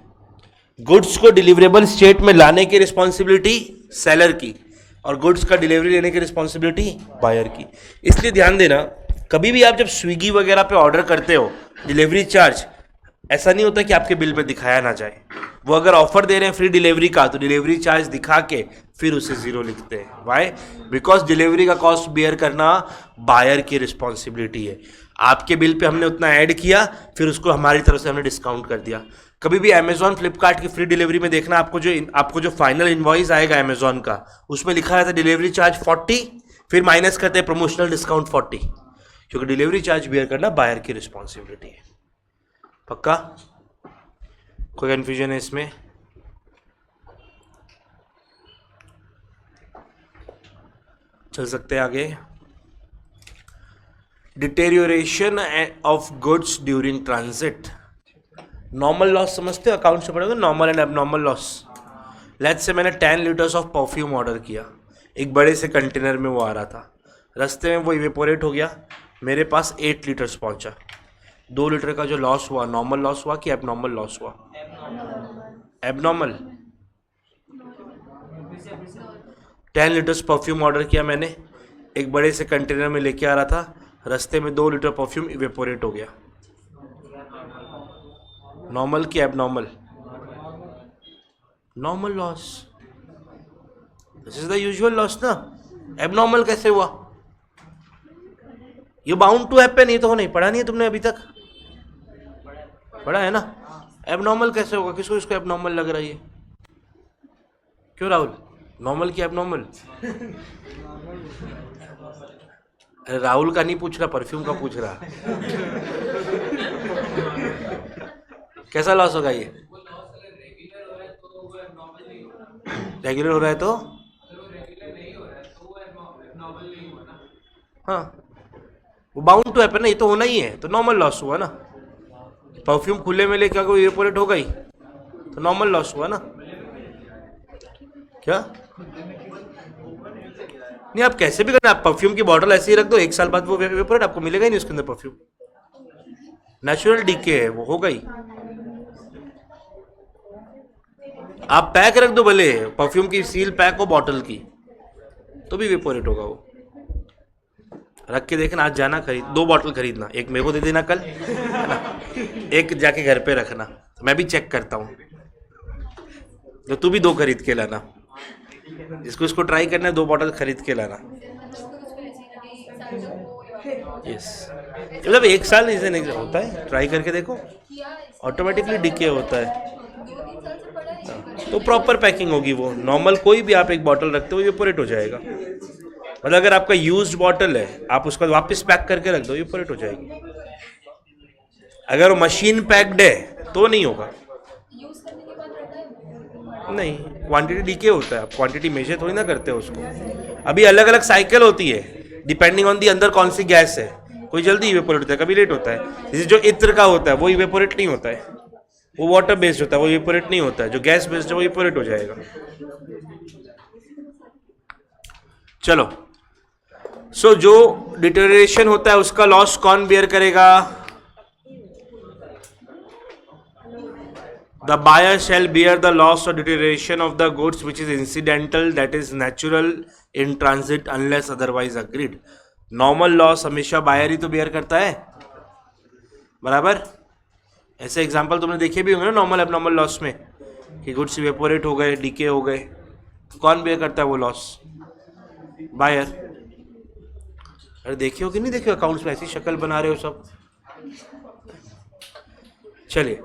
गुड्स को डिलीवरेबल स्टेट में लाने की रिस्पॉन्सिबिलिटी सेलर की, और गुड्स का डिलीवरी लेने की रिस्पॉन्सिबिलिटी बायर की। इसलिए ध्यान देना, कभी भी आप जब स्विगी वगैरह पे ऑर्डर करते हो डिलीवरी चार्ज ऐसा नहीं होता कि आपके बिल पे दिखाया ना जाए। वो अगर ऑफर दे रहे हैं फ्री डिलीवरी का तो डिलीवरी चार्ज दिखा के फिर उसे 0 लिखते हैं। वाई? बिकॉज डिलीवरी का कॉस्ट बियर करना बायर की रिस्पॉन्सिबिलिटी है। आपके बिल पे हमने उतना ऐड किया, फिर उसको हमारी तरफ से हमने डिस्काउंट कर दिया। कभी भी अमेजॉन फ्लिपकार्ट की फ्री डिलीवरी में देखना, आपको जो फाइनल इनवॉइस आएगा अमेजॉन का, उसमें लिखा रहता है डिलीवरी चार्ज 40, फिर माइनस करते हैं प्रमोशनल डिस्काउंट 40, क्योंकि डिलीवरी चार्ज बियर करना बायर की रिस्पॉन्सिबिलिटी है। पक्का? कोई कंफ्यूजन है इसमें? चल सकते हैं आगे। Deterioration of goods during transit. Normal loss समझते हो? अकाउंट से पढ़ोगे normal and abnormal loss. Let's say मैंने 10 लीटर्स ऑफ परफ्यूम ऑर्डर किया, एक बड़े से कंटेनर में वो आ रहा था, रास्ते में वो इवेपोरेट हो गया, मेरे पास 8 लीटर्स पहुंचा। 2 लीटर का जो लॉस हुआ नॉर्मल लॉस हुआ कि एबनॉर्मल लॉस हुआ? एबनॉर्मल। 10 लीटर्स परफ्यूम ऑर्डर किया मैंने, एक बड़े से कंटेनर में लेके आ रहा था, रास्ते में 2 लीटर परफ्यूम इवेपोरेट हो गया। नॉर्मल कि abnormal? Normal loss. This is the usual loss ना। एबनॉर्मल कैसे हुआ? ये बाउंड टू हैपन, ये तो नहीं पढ़ा नहीं है तुमने अभी तक? पढ़ा है ना? एबनॉर्मल कैसे होगा? किसको इसको एबनॉर्मल लग रहा है? क्यों राहुल? नॉर्मल की एबनॉर्मल? अरे राहुल का नहीं पूछ रहा, परफ्यूम का पूछ रहा। कैसा लॉस होगा ये? रेगुलर हो रहा है तो? हाँ, वो बाउंड टू हैपन ना, ये तो होना ही है, तो नॉर्मल लॉस हुआ ना। परफ्यूम खुले में लेके कोई इवेपोरेट हो गई तो नॉर्मल लॉस हुआ ना। क्या नहीं, आप कैसे भी करना, आप परफ्यूम की बॉटल ऐसे ही रख दो, 1 साल बाद वो इवेपोरेट आपको मिलेगा ही नहीं उसके अंदर परफ्यूम। नेचुरल डीके है, वो हो गई। आप पैक रख दो भले, परफ्यूम की सील पैक हो बॉटल की, तो भी इवेपोरेट होगा वो। रख के देखना, आज जाना खरीद 2 बॉटल खरीदना, एक मेरे को दे देना कल, है ना, एक जाके घर पे रखना, मैं भी चेक करता हूँ, तो तू भी 2 खरीद के लाना। जिसको इसको ट्राई करना है 2 बॉटल खरीद के लाना। यस, मतलब 1 साल इसे नहीं होता है, ट्राई करके देखो, ऑटोमेटिकली डिके होता है। तो प्रॉपर पैकिंग होगी वो, नॉर्मल कोई भी आप एक बॉटल रखते हो इवेपोरेट हो जाएगा। मतलब अगर आपका यूज्ड बॉटल है, आप उसको वापस पैक करके रख दो, इवेपोरेट हो जाएगी। अगर वो मशीन पैक्ड है तो नहीं होगा, नहीं, क्वांटिटी डीके होता है, आप क्वांटिटी मेजर थोड़ी ना करते हो उसको। अभी अलग अलग साइकिल होती है डिपेंडिंग ऑन दी अंदर कौन सी गैस है, कोई जल्दी इवेपोरेट होता है, कभी लेट होता है। जैसे जो इत्र का होता है वो इवेपोरेट नहीं होता है, वो वाटर बेस्ड होता है, वो इवेपोरेट नहीं होता है। जो गैस बेस्ड है वो इवेपोरेट हो जाएगा। चलो, सो जो डिटेरियोरेशन होता है उसका लॉस कौन बेयर करेगा? The buyer shall bear the loss or deterioration of the goods which is incidental, that is natural in transit unless otherwise agreed. Normal loss हमेशा बायर ही तो बेयर करता है, बराबर। ऐसे एग्जांपल तुमने देखे भी होंगे ना नॉर्मल एबनॉर्मल लॉस में, कि गुड्स इवेपोरेट हो गए, डीके हो गए, कौन बेयर करता है वो लॉस? बायर। अरे देखे हो कि नहीं देखे हो, अकाउंट्स में ऐसी शक्ल बना रहे हो सब। चलिए,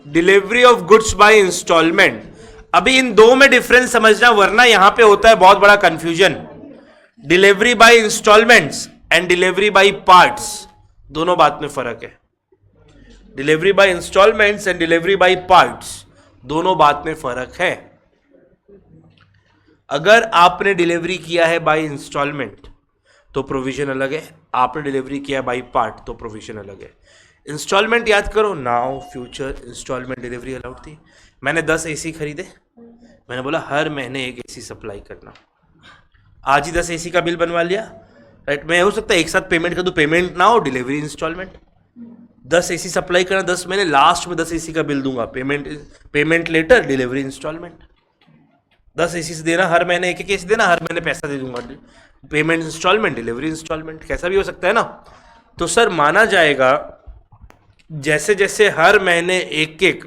delivery of goods by installment. अभी इन दो में डिफरेंस समझना, वरना यहां पे होता है बहुत बड़ा confusion. Delivery by installments and delivery by parts, दोनों बात में फर्क है। Delivery by installments and delivery by parts, दोनों बात में फर्क है। अगर आपने डिलीवरी किया है बाय इंस्टॉलमेंट तो प्रोविजन अलग है, आपने डिलीवरी किया है बाय पार्ट तो प्रोविजन अलग है। इंस्टॉलमेंट याद करो, now future installment delivery allowed थी। मैंने 10 एसी खरीदे, मैंने बोला हर महीने एक एसी सप्लाई करना, आज ही 10 एसी का बिल बनवा लिया, राइट। मैं हो सकता है एक साथ पेमेंट कर दूं, पेमेंट ना हो, डिलीवरी इंस्टॉलमेंट। 10 एसी सप्लाई करना 10 महीने, लास्ट में 10 एसी का बिल दूंगा, payment letter, delivery installment. 10 AC से देना, हर महीने एक एक एसी देना, हर महीने पैसा दे दूंगा, पेमेंट इंस्टॉलमेंट, डिलीवरी इंस्टॉलमेंट, कैसा भी हो सकता है ना। तो सर माना जाएगा जैसे जैसे हर महीने एक एक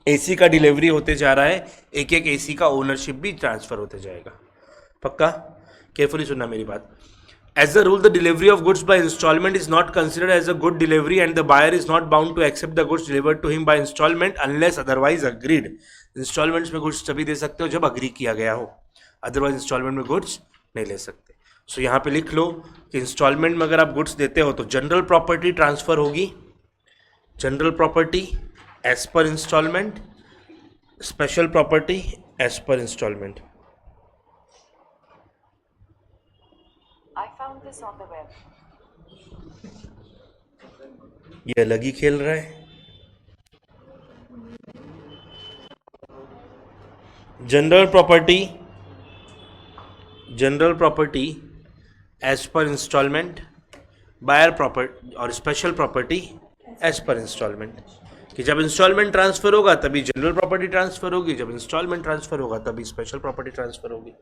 एसी का डिलीवरी होते जा रहा है, एक एक एसी का ओनरशिप भी ट्रांसफर होते जाएगा। पक्का? केयरफुली सुनना मेरी बात। As a rule the delivery of goods by installment is not considered as a good delivery and the buyer is not bound to accept the goods delivered to him by installment unless otherwise agreed. Installments में goods तभी दे सकते हो जब agree किया गया हो, otherwise instalment में गुड्स नहीं ले सकते। सो यहाँ पे लिख लो कि इंस्टॉलमेंट में अगर आप गुड्स देते हो तो जनरल प्रॉपर्टी ट्रांसफर होगी, जनरल प्रॉपर्टी एज पर इंस्टॉलमेंट, स्पेशल प्रॉपर्टी एज पर installment. I found this on the web. ये अलग ही खेल रहा है। जनरल प्रॉपर्टी एज पर इंस्टॉलमेंट, बायर प्रॉपर्टी और स्पेशल प्रॉपर्टी एज पर इंस्टॉलमेंट। कि जब इंस्टॉलमेंट ट्रांसफर होगा तभी जनरल प्रॉपर्टी ट्रांसफर होगी, जब इंस्टॉलमेंट ट्रांसफर होगा तभी स्पेशल प्रॉपर्टी ट्रांसफर होगी।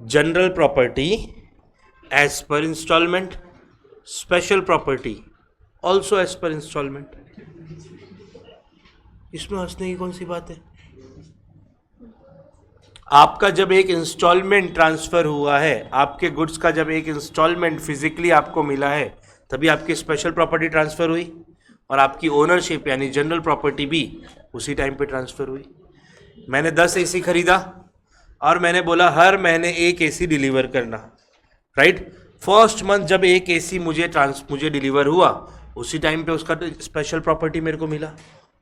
जनरल प्रॉपर्टी एज पर installment, special property also as पर इंस्टॉलमेंट। इसमें हंसने की कौन सी बात है? आपका जब एक इंस्टॉलमेंट ट्रांसफर हुआ है, आपके गुड्स का जब एक इंस्टॉलमेंट फिजिकली आपको मिला है, तभी आपकी स्पेशल प्रॉपर्टी ट्रांसफर हुई और आपकी ओनरशिप यानी जनरल प्रॉपर्टी भी उसी टाइम पे ट्रांसफर हुई। मैंने 10 एसी खरीदा और मैंने बोला हर महीने एक एसी डिलीवर करना, राइट। फर्स्ट मंथ जब एक एसी मुझे डिलीवर हुआ, उसी टाइम पे उसका स्पेशल प्रॉपर्टी मेरे को मिला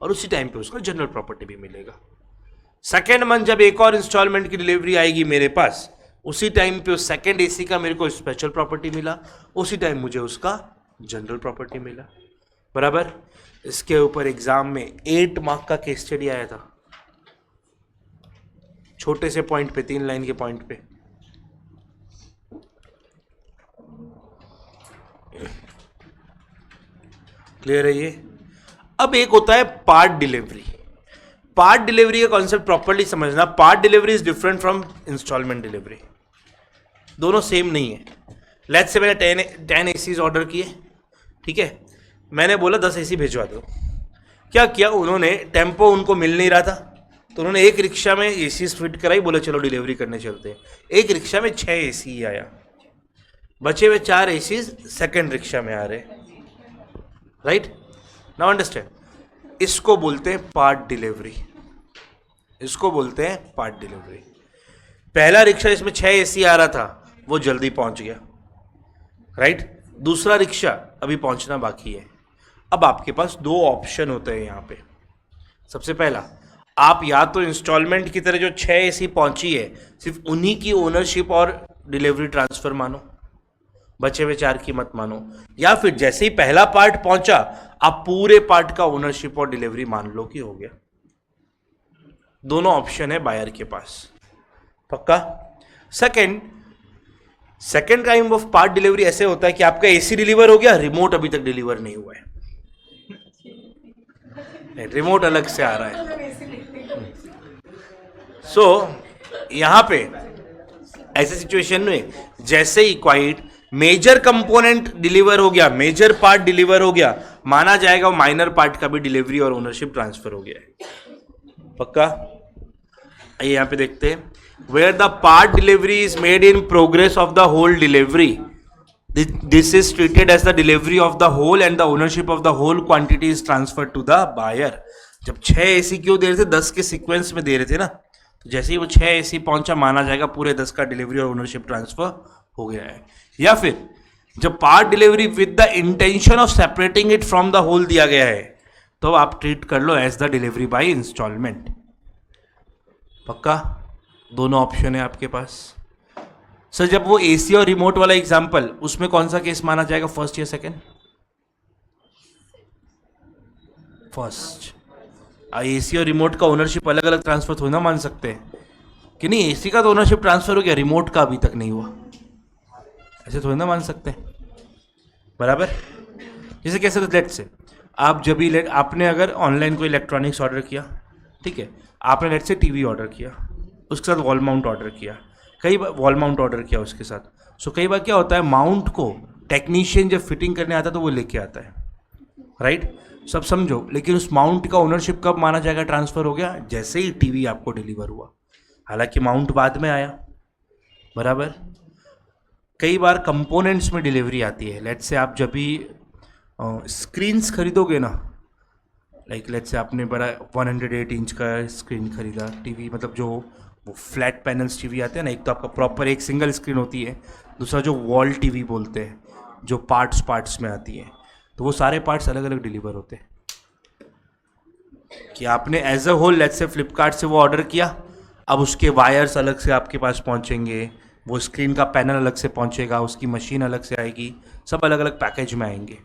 और उसी टाइम पे उसका जनरल प्रॉपर्टी भी मिलेगा। सेकेंड मंथ जब एक और इंस्टॉलमेंट की डिलीवरी आएगी मेरे पास, उसी टाइम पे उस सेकेंड एसी का मेरे को स्पेशल प्रॉपर्टी मिला, उसी टाइम मुझे उसका जनरल प्रॉपर्टी मिला, बराबर। इसके ऊपर एग्जाम में 8 मार्क का केस स्टडी आया था, छोटे से पॉइंट पे, 3 लाइन के पॉइंट पे। क्लियर है ये? अब एक होता है पार्ट डिलीवरी। पार्ट डिलीवरी का कॉन्सेप्ट प्रॉपर्ली समझना। Part delivery is different from installment delivery, दोनों सेम नहीं है। लेट्स से मैंने 10 एसीज ऑर्डर किए, ठीक है। मैंने बोला 10 एसी भिजवा दो। क्या किया उन्होंने, टेम्पो उनको मिल नहीं रहा था तो उन्होंने एक रिक्शा में एसी फिट कराई, बोले चलो डिलीवरी करने चलते हैं। एक रिक्शा में 6 एसी आया। बचे हुए 4 एसी सेकंड रिक्शा में आ रहे, राइट? नाउ अंडरस्टैंड, इसको बोलते हैं पार्ट डिलीवरी, इसको बोलते हैं पार्ट डिलीवरी। पहला रिक्शा जिसमें 6 एसी आ रहा था वो जल्दी पहुंच गया, राइट? दूसरा रिक्शा अभी पहुंचना बाकी है। अब आपके पास 2 ऑप्शन होते हैं यहाँ पे। सबसे पहला, आप या तो इंस्टॉलमेंट की तरह जो 6 एसी पहुंची है सिर्फ उन्हीं की ओनरशिप और डिलीवरी ट्रांसफर मानो, बचे हुए 4 की मत मानो, या फिर जैसे ही पहला पार्ट पहुंचा आप पूरे पार्ट का ओनरशिप और डिलीवरी मान लो कि हो गया। दोनों ऑप्शन है बायर के पास, पक्का? Second kind of part delivery ऐसे होता है कि आपका एसी डिलीवर हो गया, रिमोट अभी तक डिलीवर नहीं हुआ है, रिमोट अलग से आ रहा है। सो यहां पे ऐसे सिचुएशन में जैसे ही क्वाइट मेजर कंपोनेंट डिलीवर हो गया, मेजर पार्ट डिलीवर हो गया, माना जाएगा वो माइनर पार्ट का भी डिलीवरी और ओनरशिप ट्रांसफर हो गया है, पक्का? आइए यहां पे देखते हैं, where the part delivery is made in progress of the whole delivery, this is treated as the delivery of the whole and the ownership of the whole quantity is transferred to the buyer। जब 6 AC क्यों दे रहे थे, 10 के sequence में दे रहे थे ना, तो जैसे ही वो 6 एसी पहुंचा माना जाएगा पूरे 10 का डिलीवरी और ओनरशिप ट्रांसफर हो गया है। या फिर जब part delivery with the intention of separating it from the whole दिया गया है तो आप ट्रीट कर लो as the delivery by installment, पक्का? दोनों ऑप्शन है आपके पास। सर जब वो एसी और रिमोट वाला एग्जांपल, उसमें कौन सा केस माना जाएगा, फर्स्ट या सेकंड? फर्स्ट। एसी और रिमोट का ओनरशिप अलग अलग ट्रांसफर थोड़ी ना मान सकते हैं कि नहीं, एसी का तो ओनरशिप ट्रांसफर हो गया, रिमोट का अभी तक नहीं हुआ, ऐसे थोड़ी ना मान सकते, बराबर? जैसे कैसे, तो लेट से आप जब भी आपने अगर ऑनलाइन कोई इलेक्ट्रॉनिक्स ऑर्डर किया, ठीक है, आपने लेट से टीवी ऑर्डर किया, उसके साथ वॉल माउंट ऑर्डर किया, कई बार वॉल माउंट ऑर्डर किया उसके साथ। सो कई बार क्या होता है, माउंट को टेक्नीशियन जब फिटिंग करने आता है तो वो लेके आता है, राइट? सब समझो, लेकिन उस माउंट का ओनरशिप कब माना जाएगा ट्रांसफर हो गया, जैसे ही टीवी आपको डिलीवर हुआ, हालांकि माउंट बाद में आया, बराबर? कई बार कंपोनेंट्स में डिलीवरी आती है। लेट्स से आप जब भी स्क्रीन्स खरीदोगे ना, लाइक लेट्स से आपने बड़ा 108 इंच का स्क्रीन खरीदा टीवी, मतलब जो वो फ्लैट पैनल्स टीवी आते हैं ना, एक तो आपका प्रॉपर एक सिंगल स्क्रीन होती है, दूसरा जो वॉल टीवी बोलते हैं जो पार्ट्स में आती है, तो वो सारे पार्ट्स अलग अलग डिलीवर होते हैं। कि आपने as a whole let's say Flipkart से वो ऑर्डर किया, अब उसके वायर्स अलग से आपके पास पहुंचेंगे, वो स्क्रीन का पैनल अलग से पहुंचेगा, उसकी मशीन अलग से आएगी, सब अलग अलग पैकेज में आएंगे।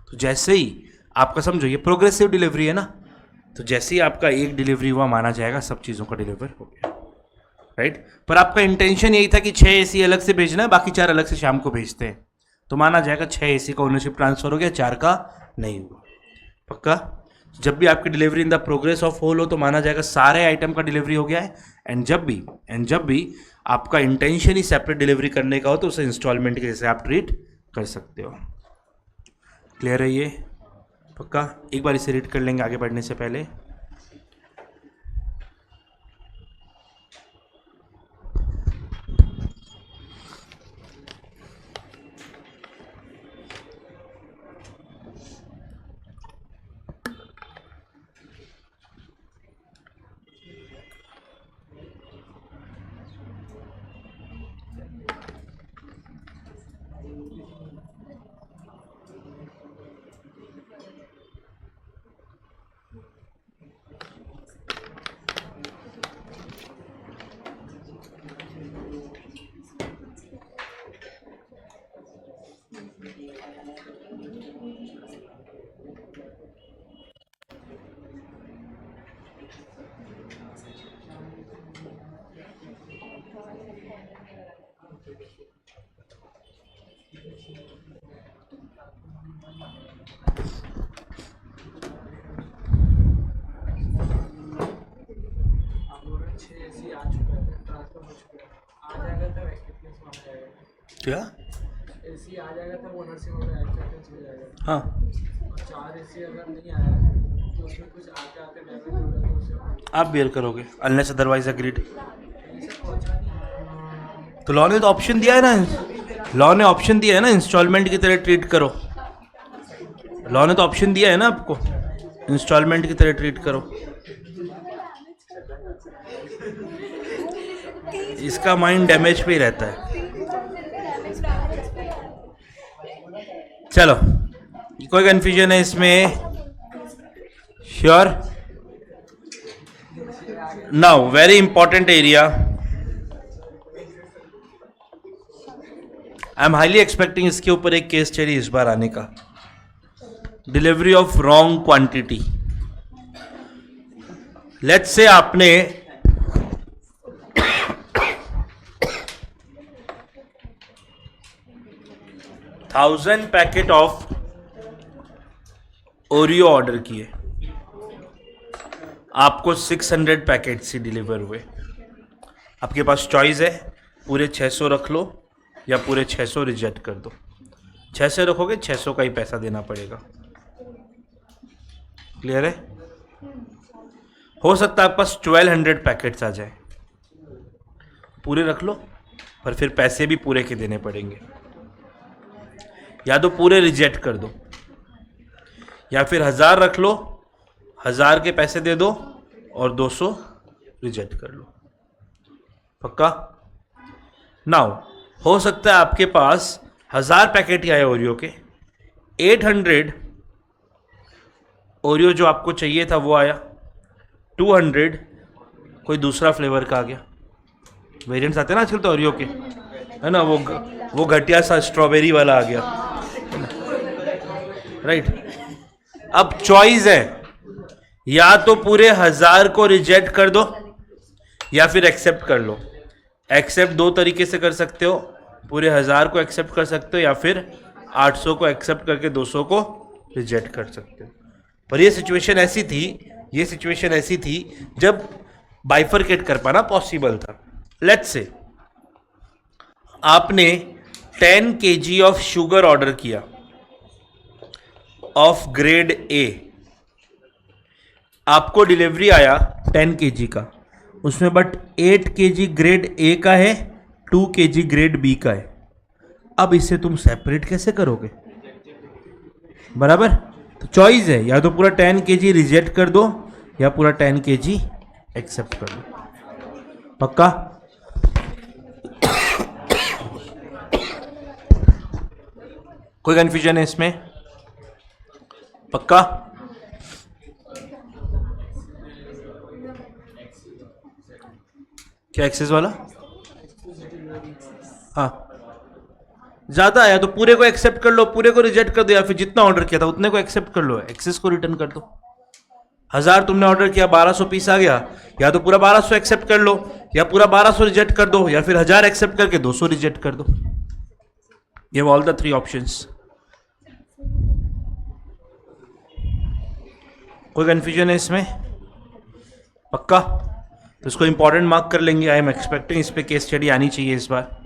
तो जैसे ही आपका समझो ये प्रोग्रेसिव डिलीवरी है ना, तो जैसे ही आपका एक डिलीवरी हुआ माना जाएगा सब चीज़ों का डिलीवर हो गया, राइट? पर आपका इंटेंशन यही था कि 6 एसी अलग से भेजना है, बाकी 4 अलग से शाम को भेजते हैं, तो माना जाएगा 6 एसी का ओनरशिप ट्रांसफर हो गया, 4 का नहीं हुआ, पक्का? जब भी आपकी delivery in the progress of whole हो तो माना जाएगा सारे आइटम का डिलीवरी हो गया है। एंड जब भी आपका इंटेंशन ही सेपरेट डिलीवरी करने का हो तो उसे इंस्टॉलमेंट के जैसे आप ट्रीट कर सकते हो। क्लियर है ये, पक्का? एक बार इसे रीड कर लेंगे आगे बढ़ने से पहले। क्या एसी आ जाएगा तो ओनरशिप हो जाएगा, एक्सेप्टेंस हो जाएगा। हाँ, और 4 एसी अगर नहीं आया तो उसमें कुछ आते आते डैमेज हो गया तो उसे आप बेयर करोगे अनलेस अदरवाइज अग्रीड। तो लॉ ने तो ऑप्शन दिया है ना, लॉ ने ऑप्शन दिया है ना, इंस्टॉलमेंट की तरह ट्रीट करो। लॉ ने तो ऑप्शन दिया है ना आपको, इंस्टॉलमेंट की तरह ट्रीट करो। इसका माइंड डैमेज पे ही रहता है। चलो, कोई कंफ्यूजन है इसमें? Sure? Now very important area, I am highly expecting इसके ऊपर एक केस स्टडी इस बार आने का। Delivery of wrong quantity. Let's say आपने thousand packet of Oreo order किए, आपको 600 पैकेट्स ही डिलीवर हुए। आपके पास चॉइस है, पूरे 600 रख लो या पूरे 600 रिजेक्ट कर दो। 600 रखोगे 600 का ही पैसा देना पड़ेगा। क्लियर है? हो सकता है आपके पास 1200 पैकेट्स आ जाए, पूरे रख लो पर फिर पैसे भी पूरे के देने पड़ेंगे। या तो पूरे रिजेक्ट कर दो, या फिर 1000 रख लो, 1000 के पैसे दे दो और 200 रिजेक्ट कर लो। पक्का? नाउ हो सकता है आपके पास 1000 पैकेट ही आए ओरियो के, 800 ओरियो जो आपको चाहिए था वो आया, 200 कोई दूसरा फ्लेवर का आ गया। वेरिएंट्स आते हैं ना आजकल तो ओरियो के, है ना, वो घटिया सा स्ट्रॉबेरी वाला आ गया, राइट? अब चॉइस है, या तो पूरे 1000 को रिजेक्ट कर दो या फिर एक्सेप्ट कर लो। एक्सेप्ट दो तरीके से कर सकते हो, पूरे 1000 को एक्सेप्ट कर सकते हो या फिर 800 को एक्सेप्ट करके 200 को रिजेक्ट कर सकते हो। पर ये सिचुएशन ऐसी थी जब बाइफरकेट कर पाना पॉसिबल था। लेट्स से आपने 10 kg ऑफ शुगर ऑर्डर किया ऑफ ग्रेड ए, आपको डिलीवरी आया 10 kg का, उसमें बट 8 kg ग्रेड ए का है, 2 kg ग्रेड बी का है। अब इसे तुम सेपरेट कैसे करोगे? बराबर? तो चॉइस है, या तो पूरा 10 kg रिजेक्ट कर दो या पूरा 10 kg एक्सेप्ट कर दो। पक्का? कोई कंफ्यूजन है इसमें? पक्का? क्या एक्सेस वाला? हाँ, ज्यादा आया तो पूरे को एक्सेप्ट कर लो, पूरे को रिजेक्ट कर दो, या फिर जितना ऑर्डर किया था उतने को एक्सेप्ट कर लो, एक्सेस को रिटर्न कर दो। 1000 तुमने ऑर्डर किया, 1200 पीस आ गया, या तो पूरा 1200 एक्सेप्ट कर लो या पूरा 1200 रिजेक्ट कर दो, या फिर 1000 एक्सेप्ट करके 200 रिजेक्ट कर दो। ये ऑल द 3 ऑप्शंस। कोई कंफ्यूजन है इसमें? पक्का? तो इसको इंपॉर्टेंट मार्क कर लेंगे। आई एम एक्सपेक्टिंग इस पे केस स्टडी आनी चाहिए इस बार।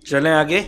चलें आगे।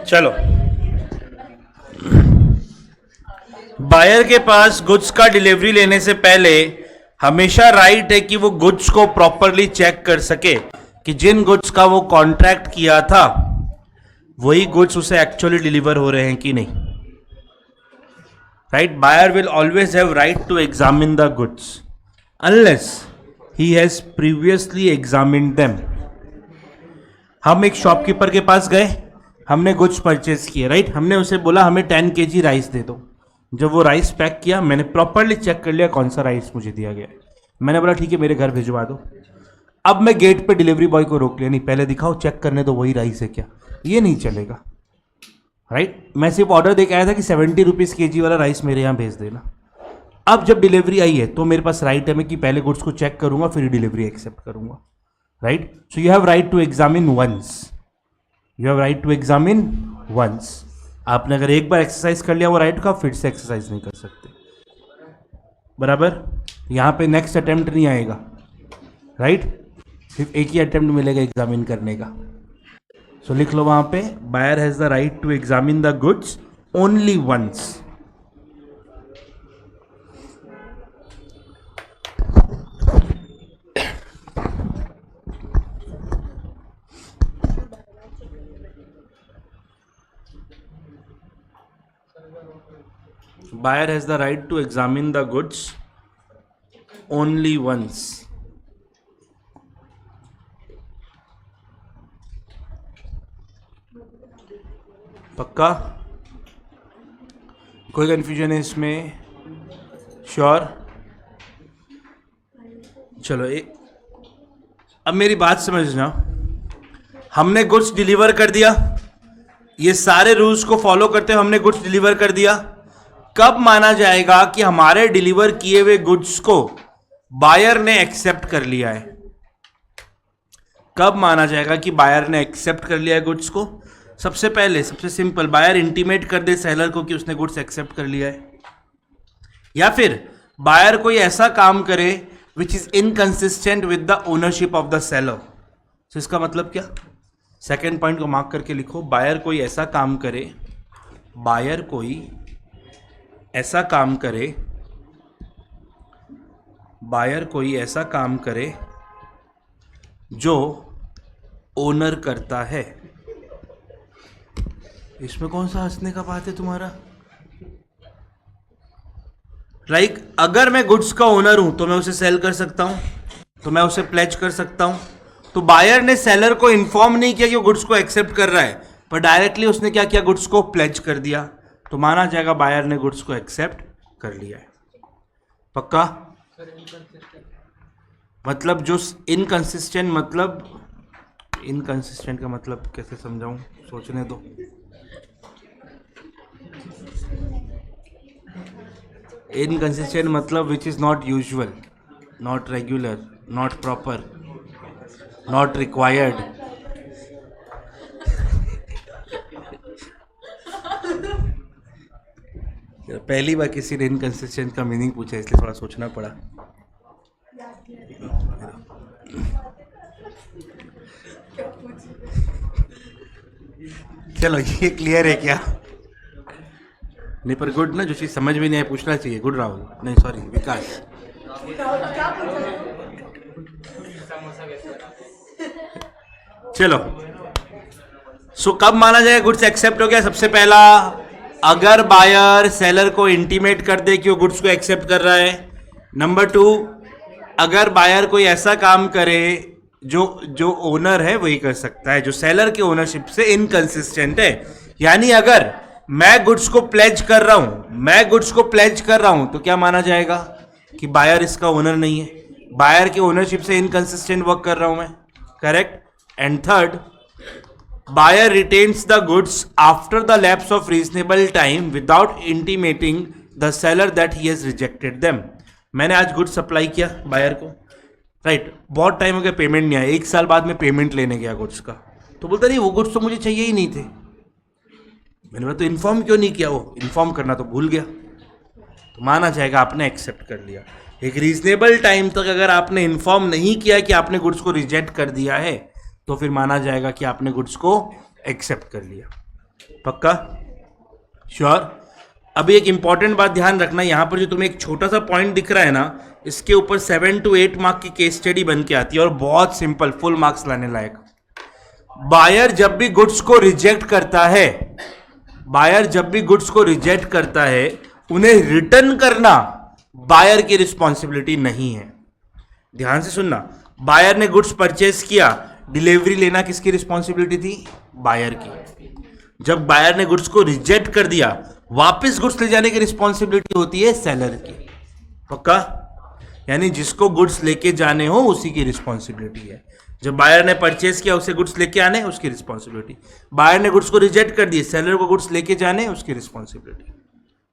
चलो, बायर के पास गुड्स का डिलीवरी लेने से पहले हमेशा राइट है कि वो गुड्स को प्रॉपरली चेक कर सके कि जिन गुड्स का वो कॉन्ट्रैक्ट किया था वही गुड्स उसे एक्चुअली डिलीवर हो रहे हैं कि नहीं. Right, buyer will always have right to examine the goods unless he has previously examined them. हम एक शॉपकीपर के पास गए, हमने गुड्स परचेज किए. राइट, हमने उसे बोला हमें 10 kg राइस दे दो. जब वो राइस पैक किया, मैंने प्रॉपरली चेक कर लिया कौन सा राइस मुझे दिया गया. मैंने बोला ठीक है मेरे घर भिजवा दो. अब मैं गेट पे डिलीवरी बॉय को रोक लिया, नहीं पहले दिखाओ चेक करने दो वही राइस है क्या. ये नहीं चलेगा. राइट, मैं सिर्फ ऑर्डर दे के आया था कि 70 रुपीज़ kg वाला राइस मेरे यहाँ भेज देना. अब जब डिलीवरी आई है तो मेरे पास राइट है मैं कि पहले गुड्स को चेक करूंगा फिर डिलीवरी एक्सेप्ट करूंगा. Right, so you have right to examine once. You have right to examine once. आपने अगर एक बार एक्सरसाइज कर लिया वो राइट का, फिर से एक्सरसाइज नहीं कर सकते. बराबर, यहाँ पे नेक्स्ट अटेम्प्ट नहीं आएगा. राइट, सिर्फ एक ही अटेम्प्ट मिलेगा एग्जामिन करने का. सो लिख लो वहाँ पे, buyer has the right to examine the goods only once. Buyer has the right to examine the goods only once. पक्का? कोई कंफ्यूजन है इसमें? श्योर? चलो अब मेरी बात समझना. हमने गुड्स डिलीवर कर दिया, ये सारे रूल्स को फॉलो करते हुए हमने गुड्स डिलीवर कर दिया. कब माना जाएगा कि हमारे डिलीवर किए हुए गुड्स को बायर ने एक्सेप्ट कर लिया है? कब माना जाएगा कि बायर ने एक्सेप्ट कर लिया है गुड्स को? सबसे पहले, सबसे सिंपल, बायर इंटीमेट कर दे सेलर को कि उसने गुड्स एक्सेप्ट कर लिया है, या फिर बायर कोई ऐसा काम करे which is inconsistent with the ownership of the seller. तो इसका मतलब क्या? सेकेंड पॉइंट को मार्क करके लिखो. बायर कोई ऐसा काम करे, बायर कोई ऐसा काम करे, बायर कोई ऐसा काम करे जो ओनर करता है. इसमें कौन सा हंसने का बात है तुम्हारा? लाइक अगर मैं गुड्स का ओनर हूं तो मैं उसे सेल कर सकता हूं, तो मैं उसे प्लेज कर सकता हूं. तो बायर ने सेलर को इन्फॉर्म नहीं किया कि वो गुड्स को एक्सेप्ट कर रहा है, पर डायरेक्टली उसने क्या किया, गुड्स को प्लेज कर दिया. तो माना जाएगा बायर ने गुड्स को एक्सेप्ट कर लिया है. पक्का? मतलब जो इनकंसिस्टेंट, मतलब इनकंसिस्टेंट का मतलब कैसे समझाऊं, सोचने दो. इनकंसिस्टेंट मतलब which is not usual, not regular, not proper, not required. पहली बार किसी ने इनकंसिस्टेंट का मीनिंग पूछा इसलिए थोड़ा सोचना पड़ा. चलो ये क्लियर है क्या? नहीं पर गुड ना, जो चीज समझ में नहीं आए पूछना चाहिए. गुड राहुल, नहीं सॉरी विकास. चलो, सो कब माना जाएगा गुड्स एक्सेप्ट हो गया? सबसे पहला अगर बायर सेलर को इंटीमेट कर दे कि वो गुड्स को एक्सेप्ट कर रहा है। नंबर 2, अगर बायर कोई ऐसा काम करे जो ओनर है वही कर सकता है, जो सेलर के ओनरशिप से इनकंसिस्टेंट है। यानी अगर मैं गुड्स को प्लेज कर रहा हूं तो क्या माना जाएगा कि बायर इसका ओनर नहीं है, बायर के ओनरशिप से इनकंसिस्टेंट वर्क कर रहा हूं मैं, correct. And third, buyer retains the goods after the lapse of reasonable time without intimating the seller that he has rejected them. मैंने आज गुड्स सप्लाई किया बायर को, राइट, बहुत टाइम हो गया, पेमेंट नहीं आया, 1 साल बाद में पेमेंट लेने गया गुड्स का, तो बोलता नहीं वो गुड्स तो मुझे चाहिए ही नहीं थे। मैंने बोला तो इन्फॉर्म क्यों नहीं किया, वो इन्फॉर्म करना तो भूल गया, तो माना जाएगा आपने एक्सेप्ट कर लिया। एक रीजनेबल टाइम तक अगर आपने इन्फॉर्म नहीं किया कि आपने गुड्स को रिजेक्ट कर दिया है तो फिर माना जाएगा कि आपने गुड्स को एक्सेप्ट कर लिया। पक्का? श्योर? अभी एक इंपॉर्टेंट बात ध्यान रखना, यहां पर जो तुम्हें एक छोटा सा पॉइंट दिख रहा है ना, इसके ऊपर 7 to 8 मार्क की केस स्टडी बन के आती है और बहुत सिंपल, फुल मार्क्स लाने लायक। बायर जब भी गुड्स को रिजेक्ट करता है, उन्हें रिटर्न करना बायर की रिस्पॉन्सिबिलिटी नहीं है। ध्यान से सुनना, बायर ने गुड्स परचेस किया, डिलीवरी लेना किसकी रिस्पॉन्सिबिलिटी थी? बायर की। जब बायर ने गुड्स को रिजेक्ट कर दिया, वापस गुड्स ले जाने की रिस्पॉन्सिबिलिटी होती है सेलर की। पक्का? यानी जिसको गुड्स लेके जाने हो उसी की रिस्पॉन्सिबिलिटी है। जब बायर ने परचेस किया, उसे गुड्स लेके आने, उसकी रिस्पॉन्सिबिलिटी। बायर ने गुड्स को रिजेक्ट कर दिए, सेलर को गुड्स लेके जाने, उसकी रिस्पॉन्सिबिलिटी।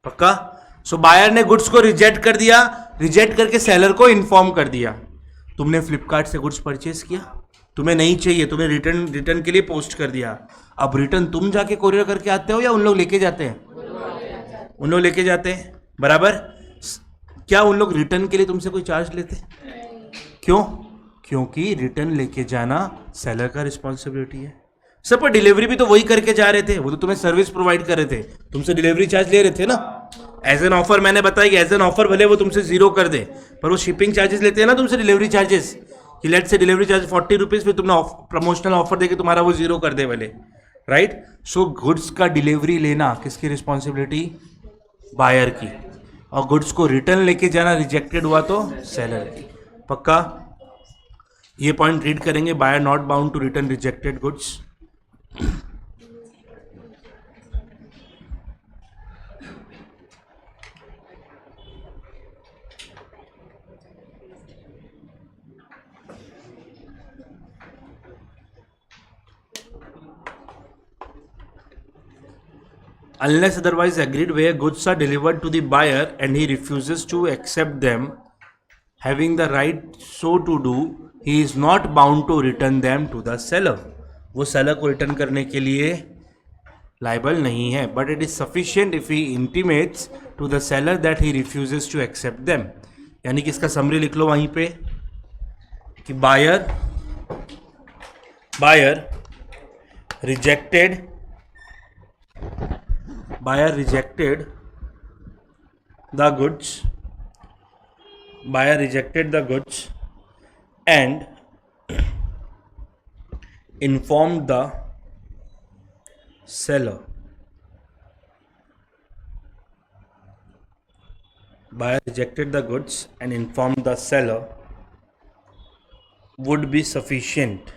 पक्का? सो बायर ने गुड्स को रिजेक्ट कर दिया, रिजेक्ट करके सेलर को इन्फॉर्म कर दिया, तुमने फ्लिपकार्ट से गुड्स परचेस किया, तुम्हें नहीं चाहिए, तुमने रिटर्न के लिए पोस्ट कर दिया। अब रिटर्न तुम जाके कोरियर करके आते हो या उन लोग लेके जाते हैं? उन लोग लेके जाते हैं, बराबर। क्या उन लोग रिटर्न के लिए तुमसे कोई चार्ज लेते? क्यों? क्योंकि रिटर्न लेके जाना सेलर का रिस्पॉन्सिबिलिटी है। सब पर डिलीवरी भी तो वही करके जा रहे थे, वो तो तुम्हें सर्विस प्रोवाइड कर रहे थे, तुमसे डिलीवरी चार्ज ले रहे थे ना। एज एन ऑफर मैंने बताया कि एज एन ऑफर भले वो तुमसे 0 कर दे, पर वो शिपिंग चार्जेस लेते हैं ना तुमसे, डिलीवरी चार्जेस, कि लेट से डिलीवरी चार्ज 40 रुपीज़, फिर तुमने प्रमोशनल ऑफर देके तुम्हारा वो 0 कर दे भले, राइट। सो गुड्स का डिलीवरी लेना किसकी रिस्पॉन्सिबिलिटी? बायर की। और गुड्स को रिटर्न लेके जाना रिजेक्टेड हुआ तो सेलर की। पक्का? ये पॉइंट रीड करेंगे, buyer not bound to return rejected goods. Unless otherwise agreed, where goods are delivered to the buyer and he refuses to accept them, having the right so to do, he is not bound to return them to the seller. वो seller को return करने के लिए liable नहीं है, but it is sufficient if he intimates to the seller that he refuses to accept them. यानी कि इसका summary लिख लो वहीं पे कि buyer rejected the goods and informed the seller. Buyer rejected the goods and informed the seller would be sufficient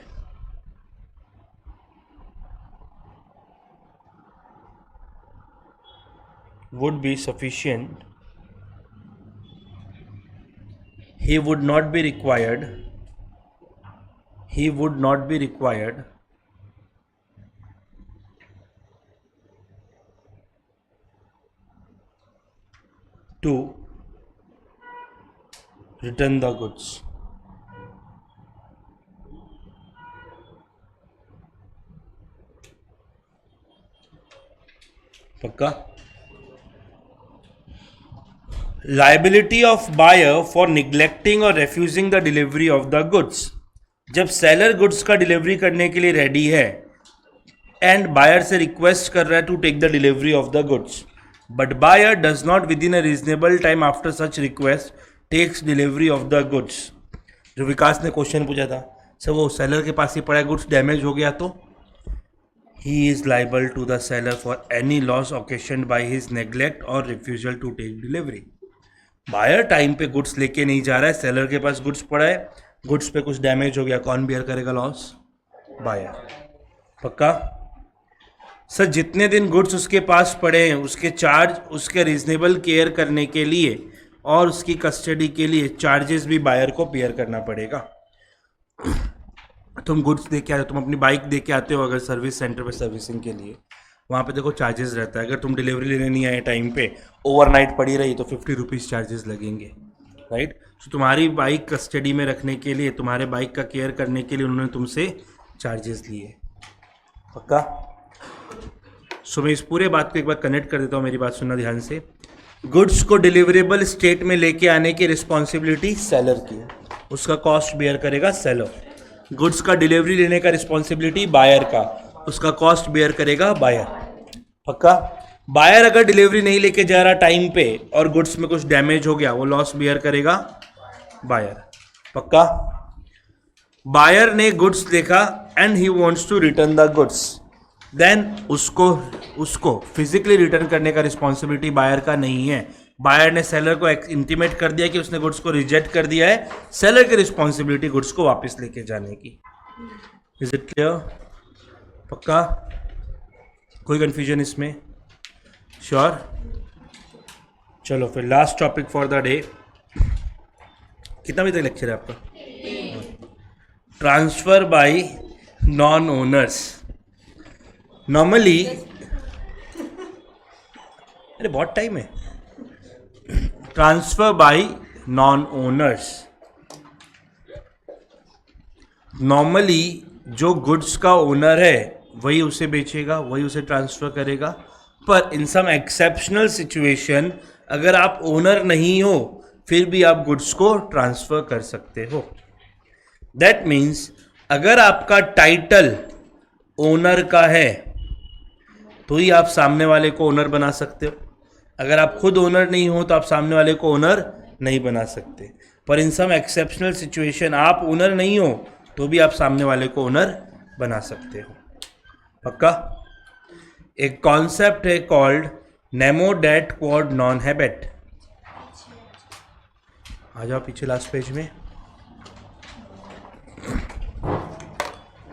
he would not be required to return the goods. पक्का? Liability of buyer for neglecting or refusing the delivery of the goods. जब seller goods का delivery करने के लिए ready है and buyer से request कर रहा है to take the delivery of the goods, but buyer does not within a reasonable time after such request takes delivery of the goods. जो विकास ने क्वेश्चन पूछा था, सर वो सेलर के पास ही पड़ा है, गुड्स डैमेज हो गया तो he is liable to the seller for any loss occasioned by his neglect or refusal to take delivery. Buyer time पे गुड्स लेके नहीं जा रहा है, सेलर के पास गुड्स पड़ा है, गुड्स पे कुछ डैमेज हो गया, कौन बियर करेगा लॉस? बायर. पक्का? सर जितने दिन गुड्स उसके पास पड़े हैं उसके चार्ज, उसके रीजनेबल केयर करने के लिए और उसकी कस्टडी के लिए चार्जेस भी बायर को बियर करना पड़ेगा. तुम गुड्स दे के आते हो, तुम अपनी बाइक दे के आते हो अगर सर्विस सेंटर पे सर्विसिंग के लिए, वहाँ पे देखो चार्जेस रहता है. अगर तुम डिलीवरी लेने नहीं आए टाइम पे, ओवरनाइट पड़ी रही तो 50 रुपीज़ चार्जेस लगेंगे, राइट. तो तुम्हारी बाइक कस्टडी में रखने के लिए, तुम्हारे बाइक का केयर करने के लिए उन्होंने तुमसे चार्जेस लिए. पक्का? सो मैं इस पूरे बात को एक बार कनेक्ट कर देता हूँ, मेरी बात सुनना ध्यान से. गुड्स को डिलीवरेबल स्टेट में लेके आने की रिस्पॉन्सिबिलिटी सेलर की है, उसका कॉस्ट बेयर करेगा सेलर. गुड्स का डिलीवरी लेने का रिस्पॉन्सिबिलिटी बायर का, उसका कॉस्ट बेयर करेगा बायर. पक्का? बायर अगर डिलीवरी नहीं लेके जा रहा टाइम पे और गुड्स में कुछ डैमेज हो गया, वो लॉस बेयर करेगा बायर. पक्का? बायर ने गुड्स देखा and he wants to return the goods, then उसको फिजिकली रिटर्न करने का रिस्पॉन्सिबिलिटी बायर का नहीं है. बायर ने सेलर को इंटीमेट कर दिया कि उसने गुड्स को रिजेक्ट कर दिया है, सेलर की रिस्पॉन्सिबिलिटी गुड्स को वापस लेके जाने की. Is it clear? पक्का? कोई कंफ्यूजन इसमें? श्योर? चलो फिर last topic for the day. कितना बजे तक लेक्चर है आपका? Transfer by non owners. Normally, अरे बहुत टाइम है. Transfer by non owners. Normally जो गुड्स का ओनर है वही उसे बेचेगा, वही उसे ट्रांसफर करेगा. पर इन सम एक्सेप्शनल सिचुएशन अगर आप ओनर नहीं हो फिर भी आप गुड्स को ट्रांसफर कर सकते हो. दैट मीन्स अगर आपका टाइटल ओनर का है तो ही आप सामने वाले को ओनर बना सकते हो. अगर आप खुद ओनर नहीं हो तो आप सामने वाले को ओनर नहीं बना सकते. पर इन सम एक्सेप्शनल सिचुएशन आप ओनर नहीं हो तो भी आप सामने वाले को ओनर बना सकते हो. पक्का? एक कॉन्सेप्ट है कॉल्ड नेमो डैट क्वाड नॉन हैबिट. आ जाओ पीछे लास्ट पेज में.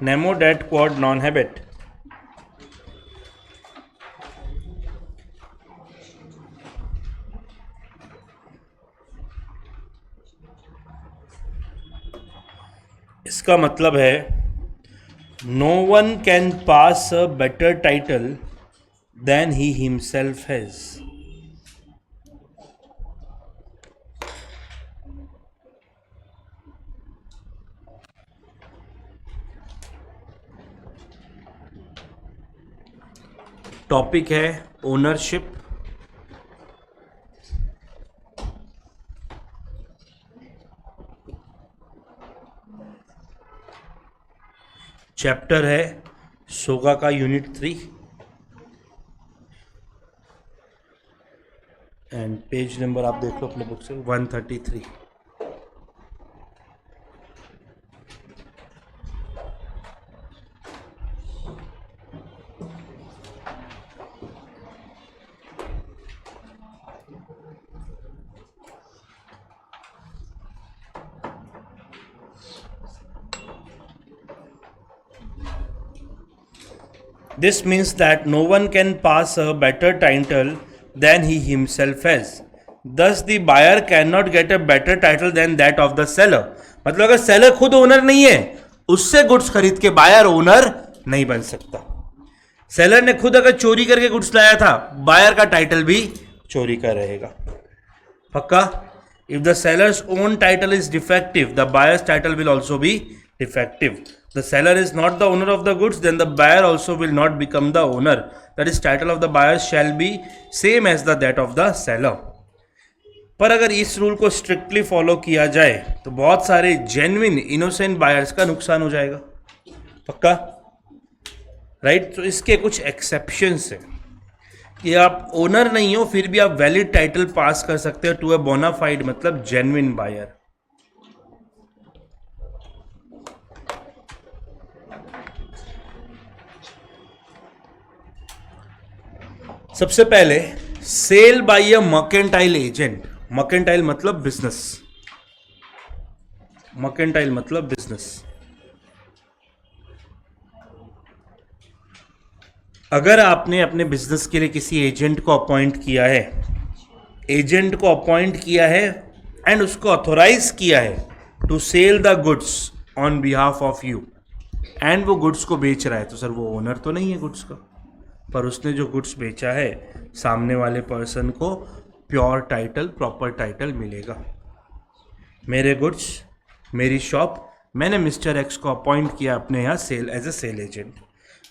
नेमो डैट क्वाड नॉन हैबिट. इसका मतलब है no one can pass a better title then he himself has. Topic है ओनरशिप. चैप्टर है सोगा का यूनिट 3 एंड पेज नंबर आप देख लो अपने बुक से 133. This means that no one can pass a better title than he himself has. Thus the buyer cannot get a better title than that of the seller. मतलब अगर seller खुद owner नहीं है उससे गुड्स खरीद के buyer owner नहीं बन सकता. सेलर ने खुद अगर चोरी करके गुड्स लाया था, बायर का टाइटल भी चोरी का रहेगा. पक्का? If the seller's own title is defective, the buyer's title will also be defective. The seller is not the owner of the goods, then the buyer also will not become the owner. That is, title of the buyer shall be same as that of the seller. पर अगर इस rule को strictly follow किया जाए तो बहुत सारे genuine innocent buyers का नुकसान हो जाएगा. पक्का? राइट? तो इसके कुछ एक्सेप्शंस हैं कि आप ओनर नहीं हो फिर भी आप वैलिड टाइटल पास कर सकते हो टू ए बोनाफाइड, मतलब जेन्युइन बायर. सबसे पहले सेल बाय अ मर्केंटाइल एजेंट। मर्केंटाइल मतलब बिजनेस, मर्केंटाइल मतलब बिजनेस। अगर आपने अपने बिजनेस के लिए किसी एजेंट को अपॉइंट किया है, एजेंट को अपॉइंट किया है एंड उसको ऑथोराइज किया है to sell the goods on behalf of you, and वो गुड्स को बेच रहा है, तो सर वो ओनर तो नहीं है गुड्स का, पर उसने जो गुड्स बेचा है सामने वाले पर्सन को प्योर टाइटल, प्रॉपर टाइटल मिलेगा। मेरे गुड्स, मेरी शॉप, मैंने मिस्टर एक्स को अपॉइंट किया अपने यहाँ sale as a sale agent.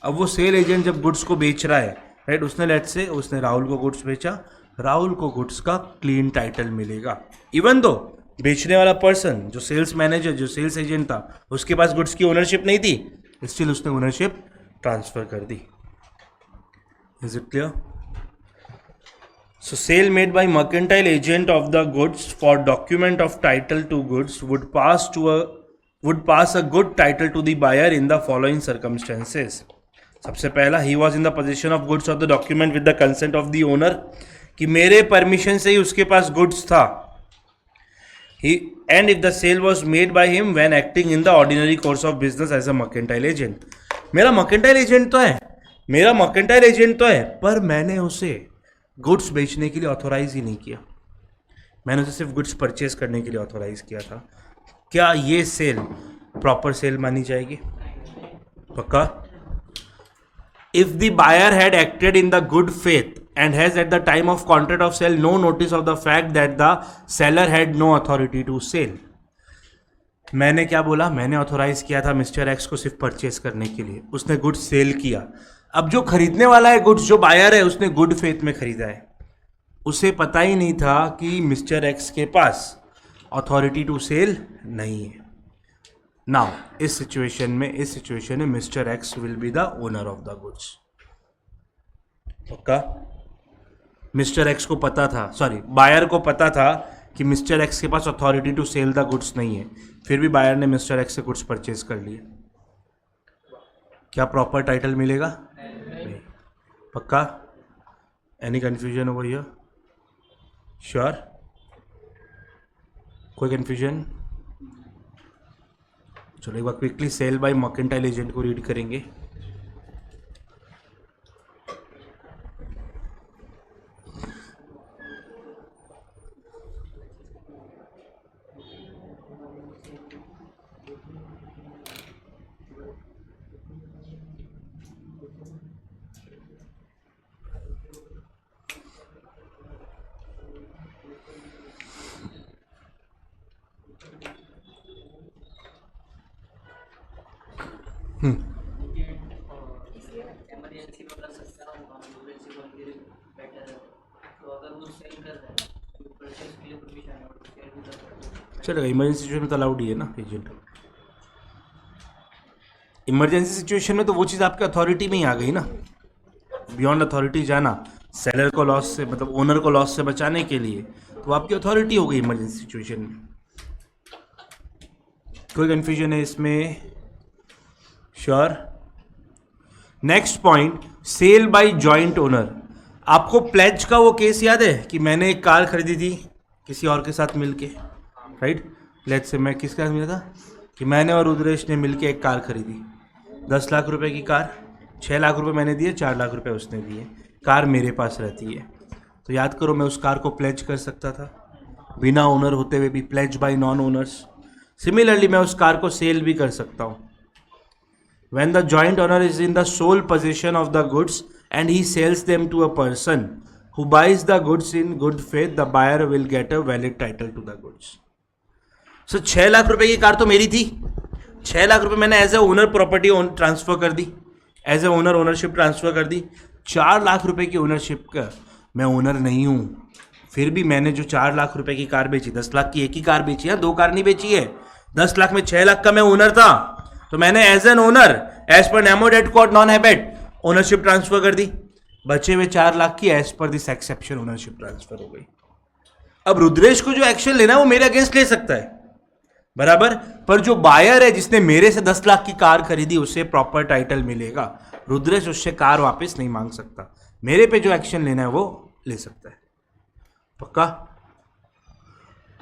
अब वो सेल एजेंट जब गुड्स को बेच रहा है, राइट, उसने लेट्स से उसने राहुल को गुड्स बेचा, राहुल को गुड्स का क्लीन टाइटल मिलेगा। इवन दो बेचने वाला पर्सन, जो सेल्स मैनेजर, जो सेल्स एजेंट था, उसके पास गुड्स की ओनरशिप नहीं थी, स्टिल उसने ओनरशिप ट्रांसफर कर दी। Is it clear? So sale made by mercantile agent of the goods for document of title to goods would pass a good title to the buyer in the following circumstances. सबसे पहला, he was in the possession of goods of the document with the consent of the owner, कि मेरे permission से ही उसके पास goods था। And if the sale was made by him when acting in the ordinary course of business as a mercantile agent. मेरा mercantile agent तो है, पर मैंने उसे गुड्स बेचने के लिए ऑथोराइज ही नहीं किया, मैंने उसे सिर्फ गुड्स परचेज करने के लिए ऑथोराइज किया था। क्या ये सेल प्रॉपर सेल मानी जाएगी? पक्का? If the buyer had acted in the good faith and has at the time of contract of sale no notice of the fact that the seller had no authority to sell. मैंने क्या बोला? मैंने authorise किया था mister X को सिर्फ purchase करने के लिए, उसने गुड्स सेल किया। अब जो खरीदने वाला है गुड्स, जो बायर है, उसने गुड फेथ में खरीदा है, उसे पता ही नहीं था कि मिस्टर एक्स के पास अथॉरिटी टू सेल नहीं है। नाउ इस सिचुएशन में mister x will be the owner of the goods. पक्का? मिस्टर एक्स को पता था, सॉरी बायर को पता था कि मिस्टर एक्स के पास authority to sell the goods नहीं है, फिर भी बायर ने मिस्टर एक्स से गुड्स परचेज कर लिए। क्या प्रॉपर टाइटल मिलेगा? नहीं। पक्का? Any confusion over here? Sure? कोई कंफ्यूजन? चलो एक बार quickly sale by mercantile agent को रीड करेंगे। इमरजेंसी में कर सकता हूँ, इमरजेंसी वगैरह बेटर है, तो अगर वो सेल कर रहा है तो परचेज के लिए परमिशन है और सेल भी कर सकता है। चलेगा, इमरजेंसी सिचुएशन में तो अलाउड ही है ना एजेंट। इमरजेंसी सिचुएशन में तो वो चीज़ आपके अथॉरिटी में ही आ गई ना, बियॉन्ड अथॉरिटी जाना, सेलर को लॉस से, मतलब ओनर को लॉस से बचाने के लिए, तो आपकी अथॉरिटी हो गई इमरजेंसी सिचुएशन में। कोई कन्फ्यूजन है इसमें? Sure? Next point, sale by joint owner. आपको प्लेज का वो केस याद है कि मैंने एक कार खरीदी थी किसी और के साथ मिलके, राइट? लेट्स से मैं किसके साथ मिला था कि मैंने और रुद्रेश ने मिलके एक कार खरीदी, 10 लाख रुपए की कार, 6 लाख रुपए मैंने दिए, 4 लाख रुपए उसने दिए, कार मेरे पास रहती है। तो याद करो, मैं उस कार को प्लेज कर सकता था बिना ओनर होते हुए भी, pledge by non owners. Similarly मैं उस कार को सेल भी कर सकता हूँ। When the joint owner is in the sole possession of the goods and he sells them to a person who buys the goods in good faith, the buyer will get a valid title to the goods. So 6 lakh रुपए की car तो मेरी थी, 6 लाख रुपए मैंने as a owner property transfer कर दी, as a owner ownership transfer कर दी। 4 लाख रुपए की ओनरशिप का मैं ओनर नहीं हूँ, फिर भी मैंने जो 4 लाख रुपए की कार बेची, 10 लाख की एक ही कार बेची है, 2 कार नहीं बेची है। 10 लाख में 6 लाख का मैं ओनर था, तो मैंने as an owner as per नेमो डेट कोड नॉन हैबिट ओनरशिप ट्रांसफर कर दी। बचे हुए 4 लाख की as per this exception ownership transfer हो गई। अब रुद्रेश को जो एक्शन लेना है वो मेरे अगेंस्ट ले सकता है, बराबर, पर जो बायर है जिसने मेरे से 10 लाख की कार खरीदी उसे प्रॉपर टाइटल मिलेगा। रुद्रेश उससे कार वापस नहीं मांग सकता, मेरे पे जो एक्शन लेना है वो ले सकता है। पक्का?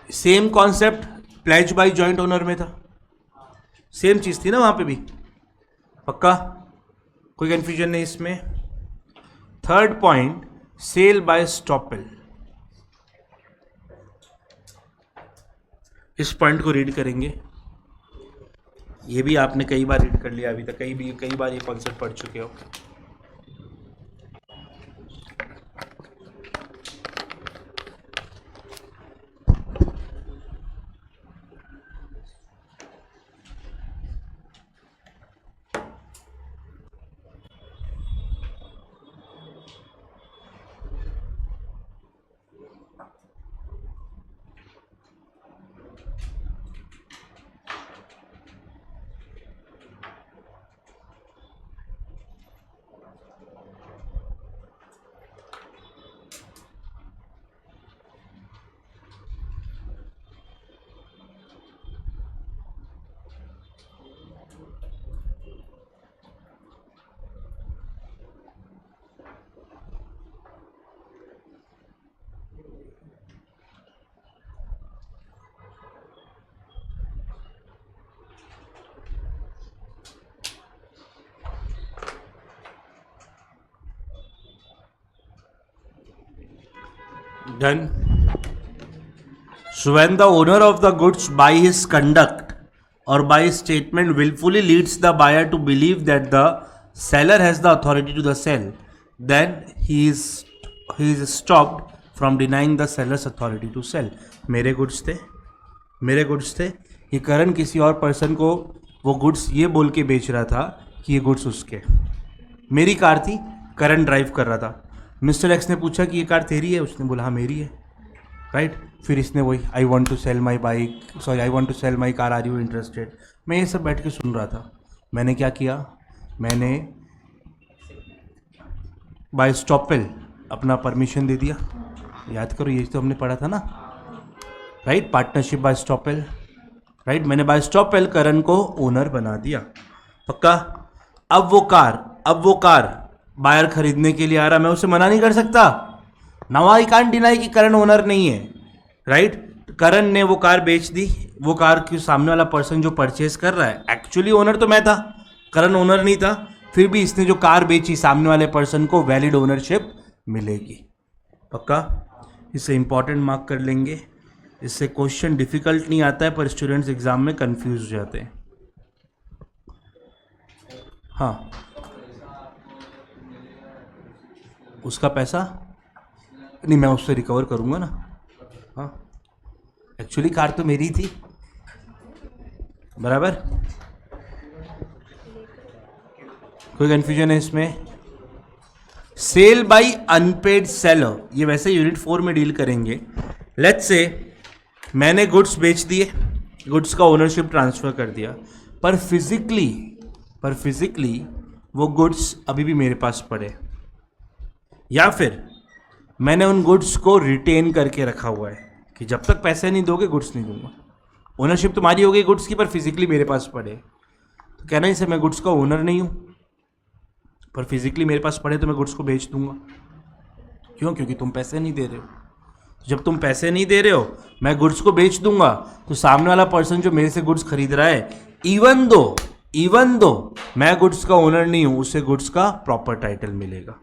Same concept pledge by joint owner में था, सेम चीज थी ना वहां पे भी। पक्का? कोई कंफ्यूजन नहीं इसमें। Third point, sale by estoppel. इस पॉइंट को रीड करेंगे। ये भी आपने कई बार रीड कर लिया अभी तक, कई बार ये कॉन्सेप्ट पढ़ चुके हो। Done. So when the owner of the goods by his conduct or by his statement willfully leads the buyer to believe that the seller has the authority to the sell, then he is stopped from denying the seller's authority to sell. मेरे goods थे, ये करण किसी और person को वो goods ये बोल के बेच रहा था कि ये गुड्स उसके। मेरी कार थी, करण ड्राइव कर रहा था। मिस्टर एक्स ने पूछा कि ये कार तेरी है, उसने बोला हाँ मेरी है, राइट। फिर इसने वही I want to sell my car, are you interested. मैं ये सब बैठ के सुन रहा था। मैंने क्या किया, मैंने बाय स्टॉपेल अपना परमिशन दे दिया। याद करो, ये तो हमने पढ़ा था ना, right, partnership bye estoppel, right. मैंने बाय स्टॉपेल करण को ओनर बना दिया। पक्का? अब वो कार बायर खरीदने के लिए आ रहा, मैं उसे मना नहीं कर सकता। नाउ आई कांट डिनाई कि करण ओनर नहीं है, राइट। करण ने वो कार बेच दी। वो कार के सामने वाला पर्सन जो परचेज कर रहा है, एक्चुअली ओनर तो मैं था, करण ओनर नहीं था। फिर भी इसने जो कार बेची, सामने वाले पर्सन को वैलिड ओनरशिप मिलेगी। पक्का? इसे इंपॉर्टेंट मार्क कर लेंगे। इससे क्वेश्चन डिफिकल्ट नहीं आता है, पर स्टूडेंट्स एग्जाम में कंफ्यूज हो जाते हैं। हाँ, उसका पैसा नहीं, मैं उससे रिकवर करूंगा ना। हाँ, एक्चुअली कार तो मेरी थी, बराबर। कोई कंफ्यूजन है इसमें? सेल बाय अनपेड सेलर, ये वैसे यूनिट 4 में डील करेंगे। लेट्स से मैंने गुड्स बेच दिए, गुड्स का ओनरशिप ट्रांसफर कर दिया, पर फिजिकली वो गुड्स अभी भी मेरे पास पड़े, या फिर मैंने उन गुड्स को रिटेन करके रखा हुआ है कि जब तक पैसे नहीं दोगे गुड्स नहीं दूंगा। ओनरशिप तुम्हारी हो गई गुड्स की, पर फिजिकली मेरे पास पड़े, तो कहना ही से मैं गुड्स का ओनर नहीं हूं, पर फिजिकली मेरे पास पड़े तो मैं गुड्स को बेच दूंगा। क्यों? क्योंकि तुम पैसे नहीं दे रहे हो। जब तुम पैसे नहीं दे रहे हो, मैं गुड्स को बेच दूंगा, तो सामने वाला पर्सन जो मेरे से गुड्स खरीद रहा है, इवन दो मैं गुड्स का ओनर नहीं हूं, उसे गुड्स का प्रॉपर टाइटल मिलेगा।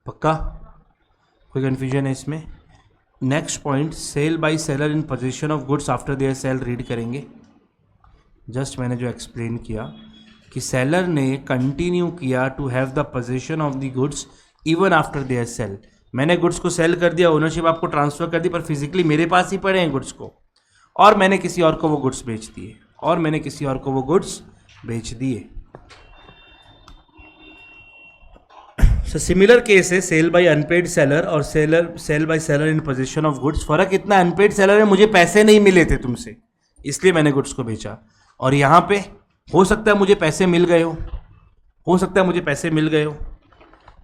पक्का? कोई कंफ्यूजन है इसमें? Next point, sale by seller in position of goods after their sale, read करेंगे। जस्ट मैंने जो एक्सप्लेन किया कि सेलर ने कंटिन्यू किया to have the position of the goods even after their sale. मैंने गुड्स को सेल कर दिया, ओनरशिप आपको ट्रांसफर कर दी, पर फिजिकली मेरे पास ही पड़े हैं गुड्स को, और मैंने किसी और को वो गुड्स बेच दिए, सो सिमिलर केस है सेल बाय अनपेड सेलर और sale by seller in position of goods. फर्क इतना, अनपेड सेलर में मुझे पैसे नहीं मिले थे तुमसे, इसलिए मैंने गुड्स को बेचा, और यहाँ पे हो सकता है मुझे पैसे मिल गए हो,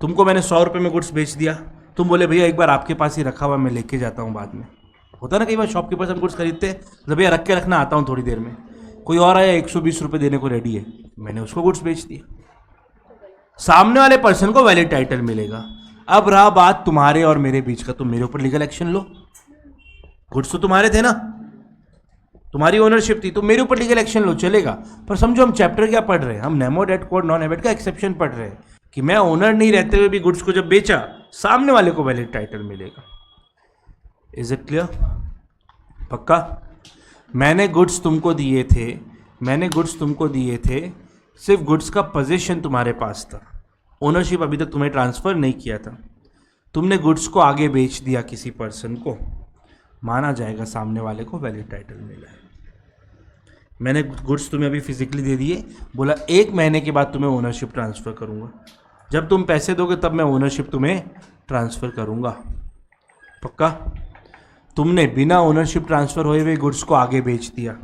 तुमको मैंने 100 रुपये में गुड्स बेच दिया, तुम बोले भैया एक बार आपके पास ही रखा हुआ, मैं लेके जाता हूँ बाद में। होता ना कई बार शॉपकीपर से हम गुड्स खरीदते हैं, तो भैया रख के रखना, आता हूँ थोड़ी देर में। कोई और आया 120 रुपये देने को रेडी है, मैंने उसको गुड्स बेच दिया, सामने वाले पर्सन को वैलिड टाइटल मिलेगा। अब रहा बात तुम्हारे और मेरे बीच का, तुम मेरे ऊपर लीगल एक्शन लो। गुड्स तो तुम्हारे थे ना, तुम्हारी ओनरशिप थी, तो मेरे ऊपर लीगल एक्शन लो, चलेगा। पर समझो हम चैप्टर क्या पढ़ रहे हैं, हम nemo date code non habet का एक्सेप्शन पढ़ रहे हैं कि मैं ओनर नहीं रहते हुए भी गुड्स को जब बेचा, सामने वाले को वैलिड टाइटल मिलेगा। Is it clear? पक्का? मैंने गुड्स तुमको दिए थे, सिर्फ गुड्स का पोजीशन तुम्हारे पास था, ओनरशिप अभी तक तुम्हें ट्रांसफर नहीं किया था। तुमने गुड्स को आगे बेच दिया किसी पर्सन को, माना जाएगा सामने वाले को वैलिड टाइटल मिला है। मैंने गुड्स तुम्हें अभी फिजिकली दे दिए, बोला 1 महीने के बाद तुम्हें ओनरशिप ट्रांसफ़र करूंगा, जब तुम पैसे दोगे तब मैं ओनरशिप तुम्हें ट्रांसफ़र करूंगा। पक्का? तुमने बिना ओनरशिप ट्रांसफ़र हुए हुए गुड्स को आगे बेच दिया।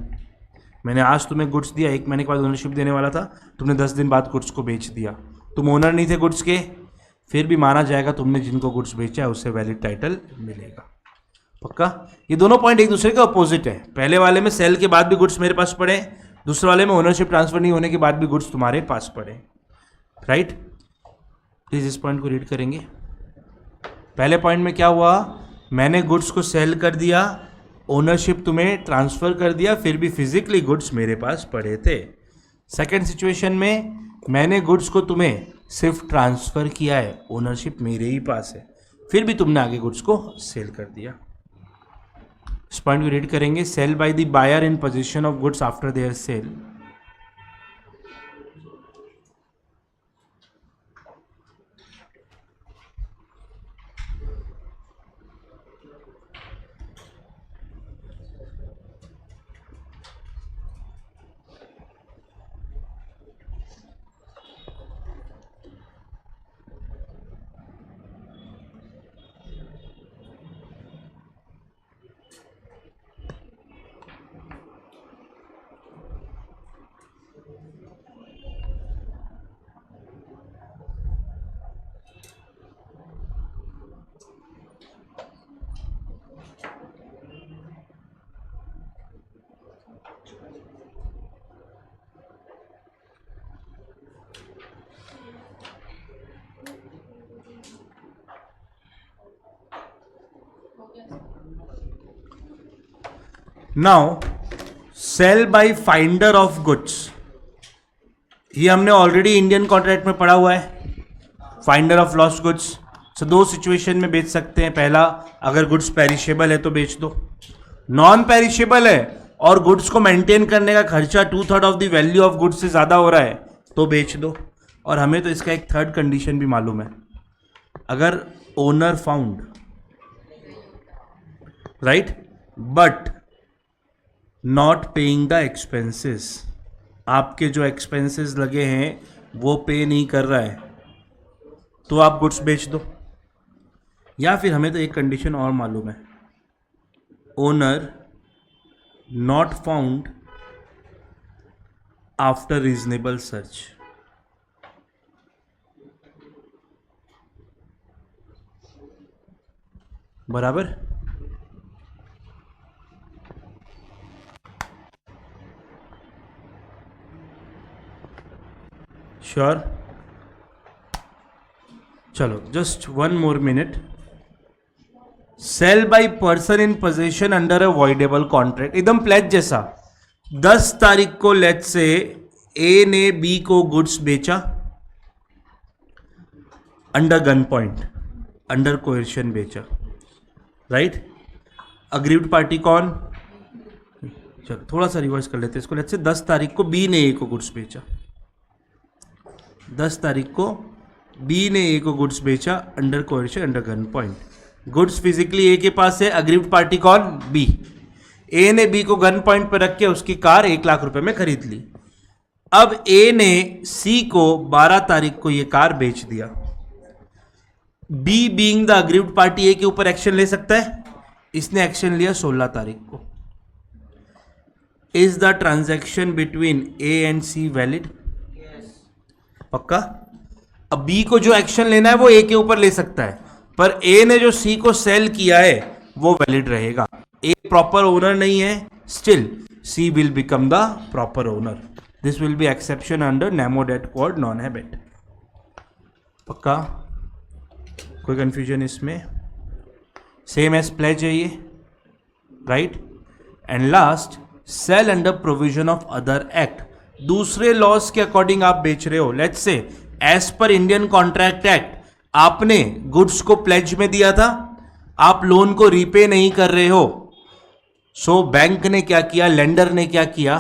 मैंने आज तुम्हें गुड्स दिया, 1 महीने के बाद ओनरशिप देने वाला था, तुमने 10 दिन बाद गुड्स को बेच दिया। तुम ओनर नहीं थे गुड्स के, फिर भी माना जाएगा तुमने जिनको गुड्स बेचा है उससे वैलिड टाइटल मिलेगा। पक्का? ये दोनों पॉइंट एक दूसरे के अपोजिट है। पहले वाले में सेल के बाद भी गुड्स मेरे पास पड़े, दूसरे वाले में ओनरशिप ट्रांसफर नहीं होने के बाद भी गुड्स तुम्हारे पास पड़े। राइट? प्लीज इस पॉइंट को रीड करेंगे। पहले पॉइंट में क्या हुआ, मैंने गुड्स को सेल कर दिया, ओनरशिप तुम्हें ट्रांसफर कर दिया, फिर भी फिजिकली गुड्स मेरे पास पड़े थे। सेकेंड सिचुएशन में मैंने गुड्स को तुम्हें सिर्फ ट्रांसफर किया है, ओनरशिप मेरे ही पास है, फिर भी तुमने आगे गुड्स को सेल कर दिया। इस पॉइंट को रीड करेंगे। Sale by the buyer in position of goods after their sale. Now sale by finder of goods, ये हमने ऑलरेडी इंडियन कॉन्ट्रैक्ट में पढ़ा हुआ है। फाइंडर ऑफ लॉस्ट गुड्स से 2 सिचुएशन में बेच सकते हैं। पहला, अगर गुड्स पेरिशेबल है तो बेच दो, नॉन पेरिशेबल है और गुड्स को मेंटेन करने का खर्चा 2/3 of the value of goods से ज़्यादा हो रहा है तो बेच दो। और हमें तो इसका एक थर्ड कंडीशन भी मालूम है, अगर owner found, right, but not paying the expenses, आपके जो एक्सपेंसेस लगे हैं वो पे नहीं कर रहा है तो आप गुड्स बेच दो। या फिर हमें तो एक कंडीशन और मालूम है, owner not found after reasonable search. बराबर? श्योर? चलो just 1 more minute। Sale by person in position under a voidable contract, एकदम प्लेज जैसा। 10 तारीख को लेट से ए ने बी को गुड्स बेचा अंडर गन पॉइंट, अंडर कोएर्शन बेचा, राइट। अग्रीव्ड पार्टी कौन? चलो थोड़ा सा रिवर्स कर लेते हैं इसको। लेट से 10 तारीख को बी ने ए को गुड्स बेचा, 10 तारीख को बी ने ए को गुड्स बेचा under coercion, under gun point. Goods physically A के पास है, अग्रीव्ड पार्टी कौन? बी। ए ने बी को गन पॉइंट पर रख के उसकी कार 1 लाख रुपए में खरीद ली। अब ए ने सी को 12 तारीख को ये कार बेच दिया। B being the aggrieved party A के ऊपर एक्शन ले सकता है, इसने एक्शन लिया 16 तारीख को। Is the transaction between A and C valid? पक्का? अब बी को जो एक्शन लेना है वो ए के ऊपर ले सकता है, पर ए ने जो सी को सेल किया है वो वैलिड रहेगा। ए प्रॉपर ओनर नहीं है, still C will become the proper owner. This will be exception under nemo date code non habet. पक्का? कोई कंफ्यूजन इसमें? सेम एज प्लेज है ये, right. And last, sale under provision of other act, दूसरे laws के according आप बेच रहे हो। Let's say as per Indian contract act आपने गुड्स को प्लेज में दिया था, आप लोन को रीपे नहीं कर रहे हो, सो बैंक ने क्या किया, लेंडर ने क्या किया,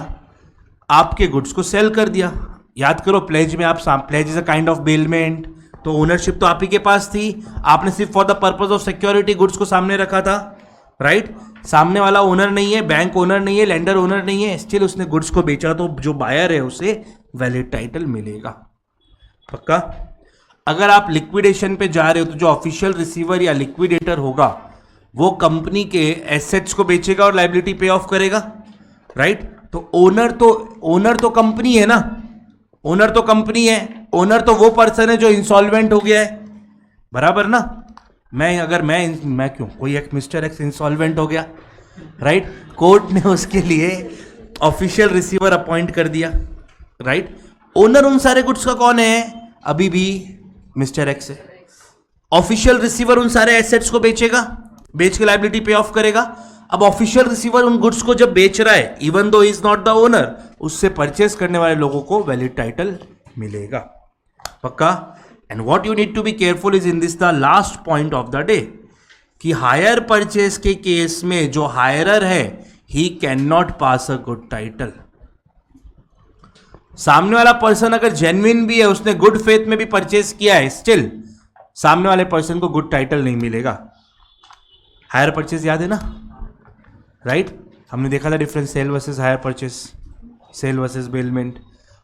आपके गुड्स को सेल कर दिया। याद करो प्लेज में आप, pledge is a kind of bailment, तो ओनरशिप तो आप ही के पास थी, आपने सिर्फ for the purpose of security goods को सामने रखा था, राइट। सामने वाला ओनर नहीं है, बैंक ओनर नहीं है, लेंडर ओनर नहीं है, स्टिल उसने गुड्स को बेचा, तो जो बायर है उसे वैलिड टाइटल मिलेगा। पक्का? अगर आप लिक्विडेशन पे जा रहे हो तो जो ऑफिशियल रिसीवर या लिक्विडेटर होगा वो कंपनी के एसेट्स को बेचेगा और लायबिलिटी पे ऑफ करेगा, राइट। तो ओनर तो कंपनी है ना, ओनर तो कंपनी है, ओनर तो वो पर्सन है जो इंसॉल्वेंट हो गया है, बराबर ना। मैं क्यों, कोई एक मिस्टर एक्स इंसॉल्वेंट हो गया, राइट, कोर्ट ने उसके लिए ऑफिशियल रिसीवर अपॉइंट कर दिया, राइट। ओनर उन सारे गुड्स का कौन है? अभी भी मिस्टर एक्स है। ऑफिशियल रिसीवर उन सारे एसेट्स को बेचेगा, बेच के लायबिलिटी पे ऑफ करेगा। अब ऑफिशियल रिसीवर उन गुड्स को जब बेच रहा है, even though is not the owner, उससे परचेस करने वाले लोगों को वैलिड टाइटल मिलेगा। पक्का? And what you need to be careful is in this the last point of the day, कि हायर परचेस के केस में जो हायरर है ही can not pass a good title. सामने वाला पर्सन अगर जेन्युइन भी है, उसने गुड फेथ में भी परचेस किया है, स्टिल सामने वाले पर्सन को गुड टाइटल नहीं मिलेगा। हायर परचेस याद है ना, राइट। हमने देखा था difference sale versus hire purchase, sale versus bailment.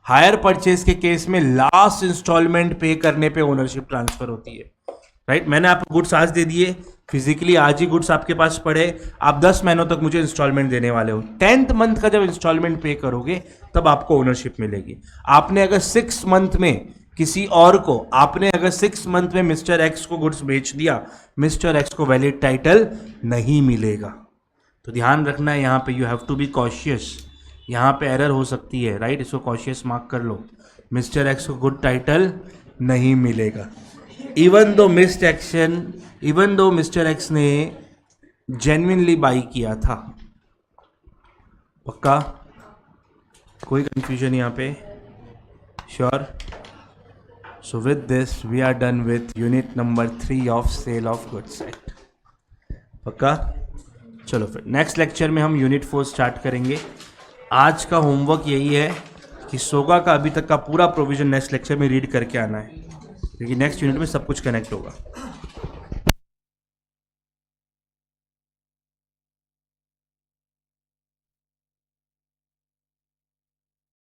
Hire purchase के केस में लास्ट इंस्टॉलमेंट पे करने पे ओनरशिप ट्रांसफर होती है, राइट। मैंने आपको गुड्स आज दे दिए, फिजिकली आज ही गुड्स आपके पास पड़े, आप 10 महीनों तक मुझे इंस्टॉलमेंट देने वाले हो। 10th मंथ का जब इंस्टॉलमेंट पे करोगे तब आपको ओनरशिप मिलेगी। आपने अगर 6 मंथ में किसी और को, आपने अगर 6 मंथ में मिस्टर एक्स को गुड्स बेच दिया, मिस्टर एक्स को वैलिड टाइटल नहीं मिलेगा। तो ध्यान रखना है यहाँ पे, you have to be cautious, यहाँ पे एरर हो सकती है, राइट। इसको कॉशियस मार्क कर लो, मिस्टर एक्स को गुड टाइटल नहीं मिलेगा। इवन दो मिस्टर एक्स ने जेन्युइनली बाई किया था। पक्का? कोई कंफ्यूजन यहाँ पे? Sure? So with this we are done with unit number 3 of sale of goods act. पक्का? चलो फिर नेक्स्ट लेक्चर में हम यूनिट 4 स्टार्ट करेंगे। आज का होमवर्क यही है कि सोगा का अभी तक का पूरा प्रोविजन नेक्स्ट लेक्चर में रीड करके आना है, क्योंकि नेक्स्ट यूनिट में सब कुछ कनेक्ट होगा।